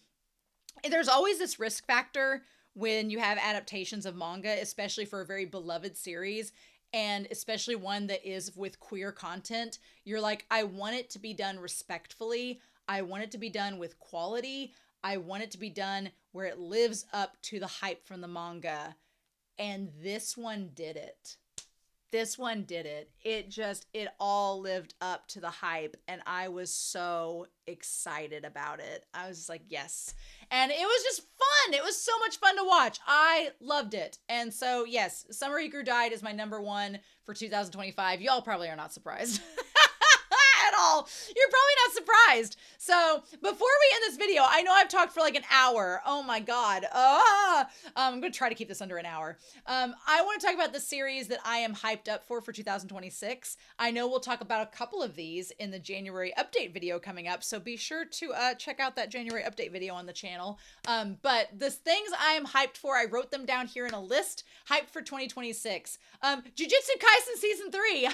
there's always this risk factor when you have adaptations of manga, especially for a very beloved series, and especially one that is with queer content. You're like, I want it to be done respectfully. I want it to be done with quality. I want it to be done where it lives up to the hype from the manga. And this one did it. This one did it. It all lived up to the hype. And I was so excited about it. I was just like, yes. And it was just fun. It was so much fun to watch. I loved it. And so, yes, Summer Hikaru Died is my number one for 2025. Y'all probably are not surprised. At all. You're probably not surprised. So before we end this video, I know I've talked for like an hour. Oh my God. I'm going to try to keep this under an hour. I want to talk about the series that I am hyped up for 2026. I know we'll talk about a couple of these in the January update video coming up. So be sure to check out that January update video on the channel. But the things I am hyped for, I wrote them down here in a list. Hyped for 2026. Jujutsu Kaisen Season 3.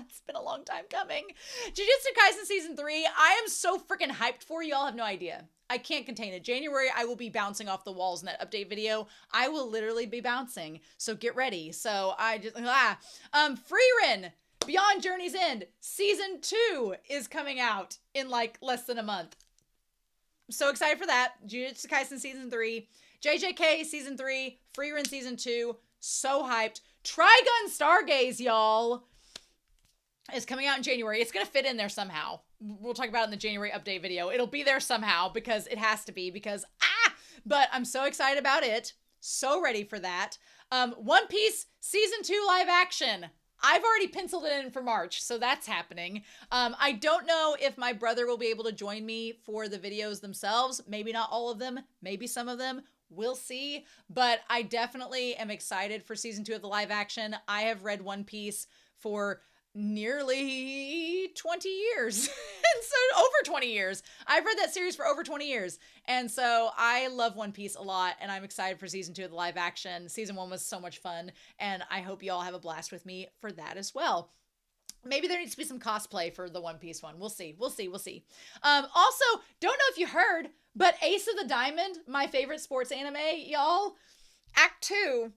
It's been a long time coming. Jujutsu Kaisen Season 3, I am so freaking hyped for. Y'all have no idea. I can't contain it. January, I will be bouncing off the walls in that update video. I will literally be bouncing. So get ready. So Frieren, Beyond Journey's End, Season 2 is coming out in like less than a month. I'm so excited for that. Jujutsu Kaisen Season 3, JJK Season 3, Frieren Season 2. So hyped. Trigun Stargaze, y'all, is coming out in January. It's going to fit in there somehow. We'll talk about it in the January update video. It'll be there somehow because it has to be but I'm so excited about it. So ready for that. One Piece Season 2 live action. I've already penciled it in for March, so that's happening. I don't know if my brother will be able to join me for the videos themselves. Maybe not all of them, maybe some of them. We'll see, but I definitely am excited for Season 2 of the live action. I have read One Piece for nearly 20 years. And so over 20 years. I've read that series for over 20 years. And so I love One Piece a lot, and I'm excited for Season 2 of the live action. Season 1 was so much fun, and I hope you all have a blast with me for that as well. Maybe there needs to be some cosplay for the One Piece one. We'll see. We'll see. We'll see. Also, don't know if you heard, but Ace of the Diamond, my favorite sports anime, y'all, Act 2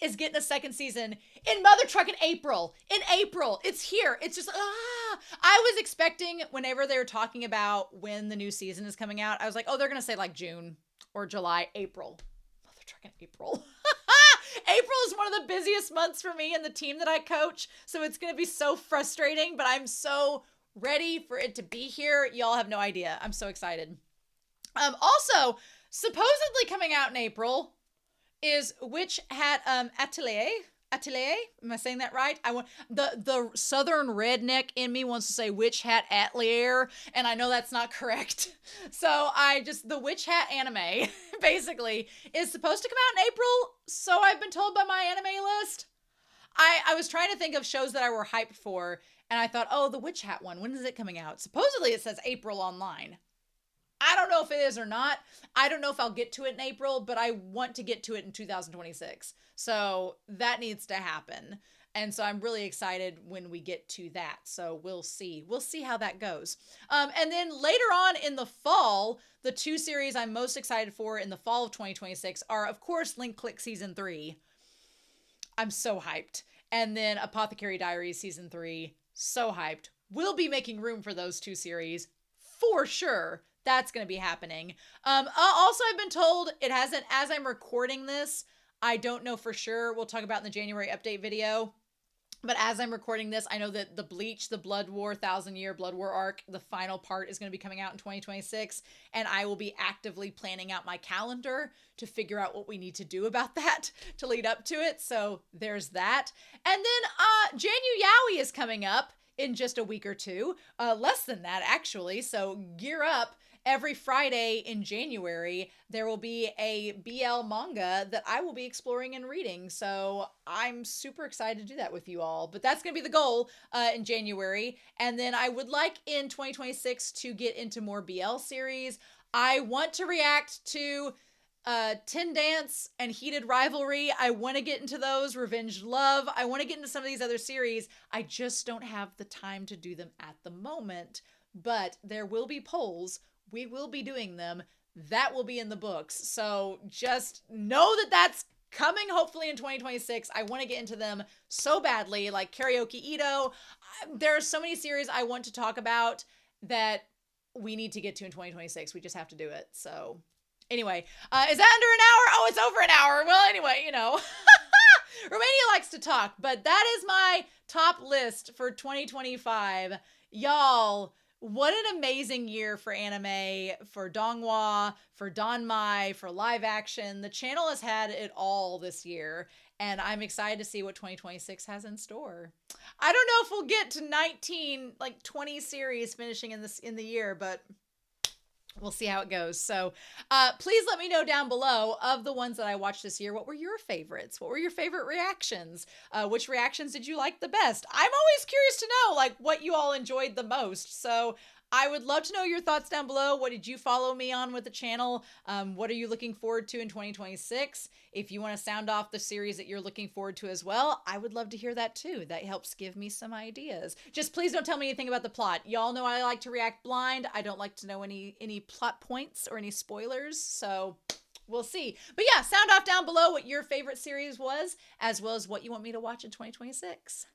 is getting a second season in Mother Truck in April. In April. It's here. It's just, I was expecting whenever they were talking about when the new season is coming out, I was like, oh, they're going to say like June or July, April. Mother Truck in April. April is one of the busiest months for me and the team that I coach. So it's going to be so frustrating, but I'm so ready for it to be here. Y'all have no idea. I'm so excited. Also, supposedly coming out in April is Witch Hat Atelier. Atelier? Am I saying that right? I want the southern redneck in me wants to say Witch Hat Atelier, and I know that's not correct. So the Witch Hat anime basically is supposed to come out in April, so I've been told by my anime list. I was trying to think of shows that I were hyped for, and I thought, oh, the Witch Hat one, when is it coming out? Supposedly it says April online. I don't know if it is or not. I don't know if I'll get to it in April, but I want to get to it in 2026. So that needs to happen. And so I'm really excited when we get to that. So we'll see. We'll see how that goes. And then later on in the fall, the two series I'm most excited for in the fall of 2026 are, of course, Link Click Season 3. I'm so hyped. And then Apothecary Diaries Season 3. So hyped. We'll be making room for those two series for sure. That's going to be happening. Also, I've been told it hasn't, as I'm recording this, I don't know for sure. We'll talk about in the January update video. But as I'm recording this, I know that the Bleach, the Blood War, 1,000-Year Blood War arc, the final part is going to be coming out in 2026. And I will be actively planning out my calendar to figure out what we need to do about that to lead up to it. So there's that. And then Janu Yowie is coming up in just a week or two. Less than that, actually. So gear up. Every Friday in January, there will be a BL manga that I will be exploring and reading. So I'm super excited to do that with you all. But that's going to be the goal in January. And then I would like in 2026 to get into more BL series. I want to react to Tin Dance and Heated Rivalry. I want to get into those. Revenge Love. I want to get into some of these other series. I just don't have the time to do them at the moment. But there will be polls. We will be doing them. That will be in the books. So just know that that's coming hopefully in 2026. I want to get into them so badly, like Karaoke Ito. There are so many series I want to talk about that we need to get to in 2026. We just have to do it. So anyway, is that under an hour? Oh, it's over an hour. Well, anyway, you know, Romania likes to talk, but that is my top list for 2025. Y'all, what an amazing year for anime, for donghua, for danmai, for live action. The channel has had it all this year, and I'm excited to see what 2026 has in store. I don't know if we'll get to 19, like 20 series finishing in the year, but we'll see how it goes. So please let me know down below of the ones that I watched this year. What were your favorites? What were your favorite reactions? Which reactions did you like the best? I'm always curious to know like what you all enjoyed the most. So I would love to know your thoughts down below. What did you follow me on with the channel? What are you looking forward to in 2026? If you want to sound off the series that you're looking forward to as well, I would love to hear that too. That helps give me some ideas. Just please don't tell me anything about the plot. Y'all know I like to react blind. I don't like to know any plot points or any spoilers. So we'll see. But yeah, sound off down below what your favorite series was, as well as what you want me to watch in 2026.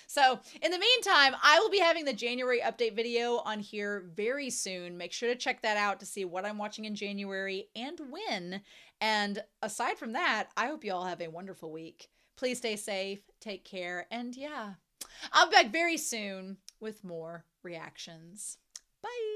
So in the meantime, I will be having the January update video on here very soon. Make sure to check that out to see what I'm watching in January and when. And aside from that, I hope you all have a wonderful week. Please stay safe, take care, and yeah, I'll be back very soon with more reactions. Bye.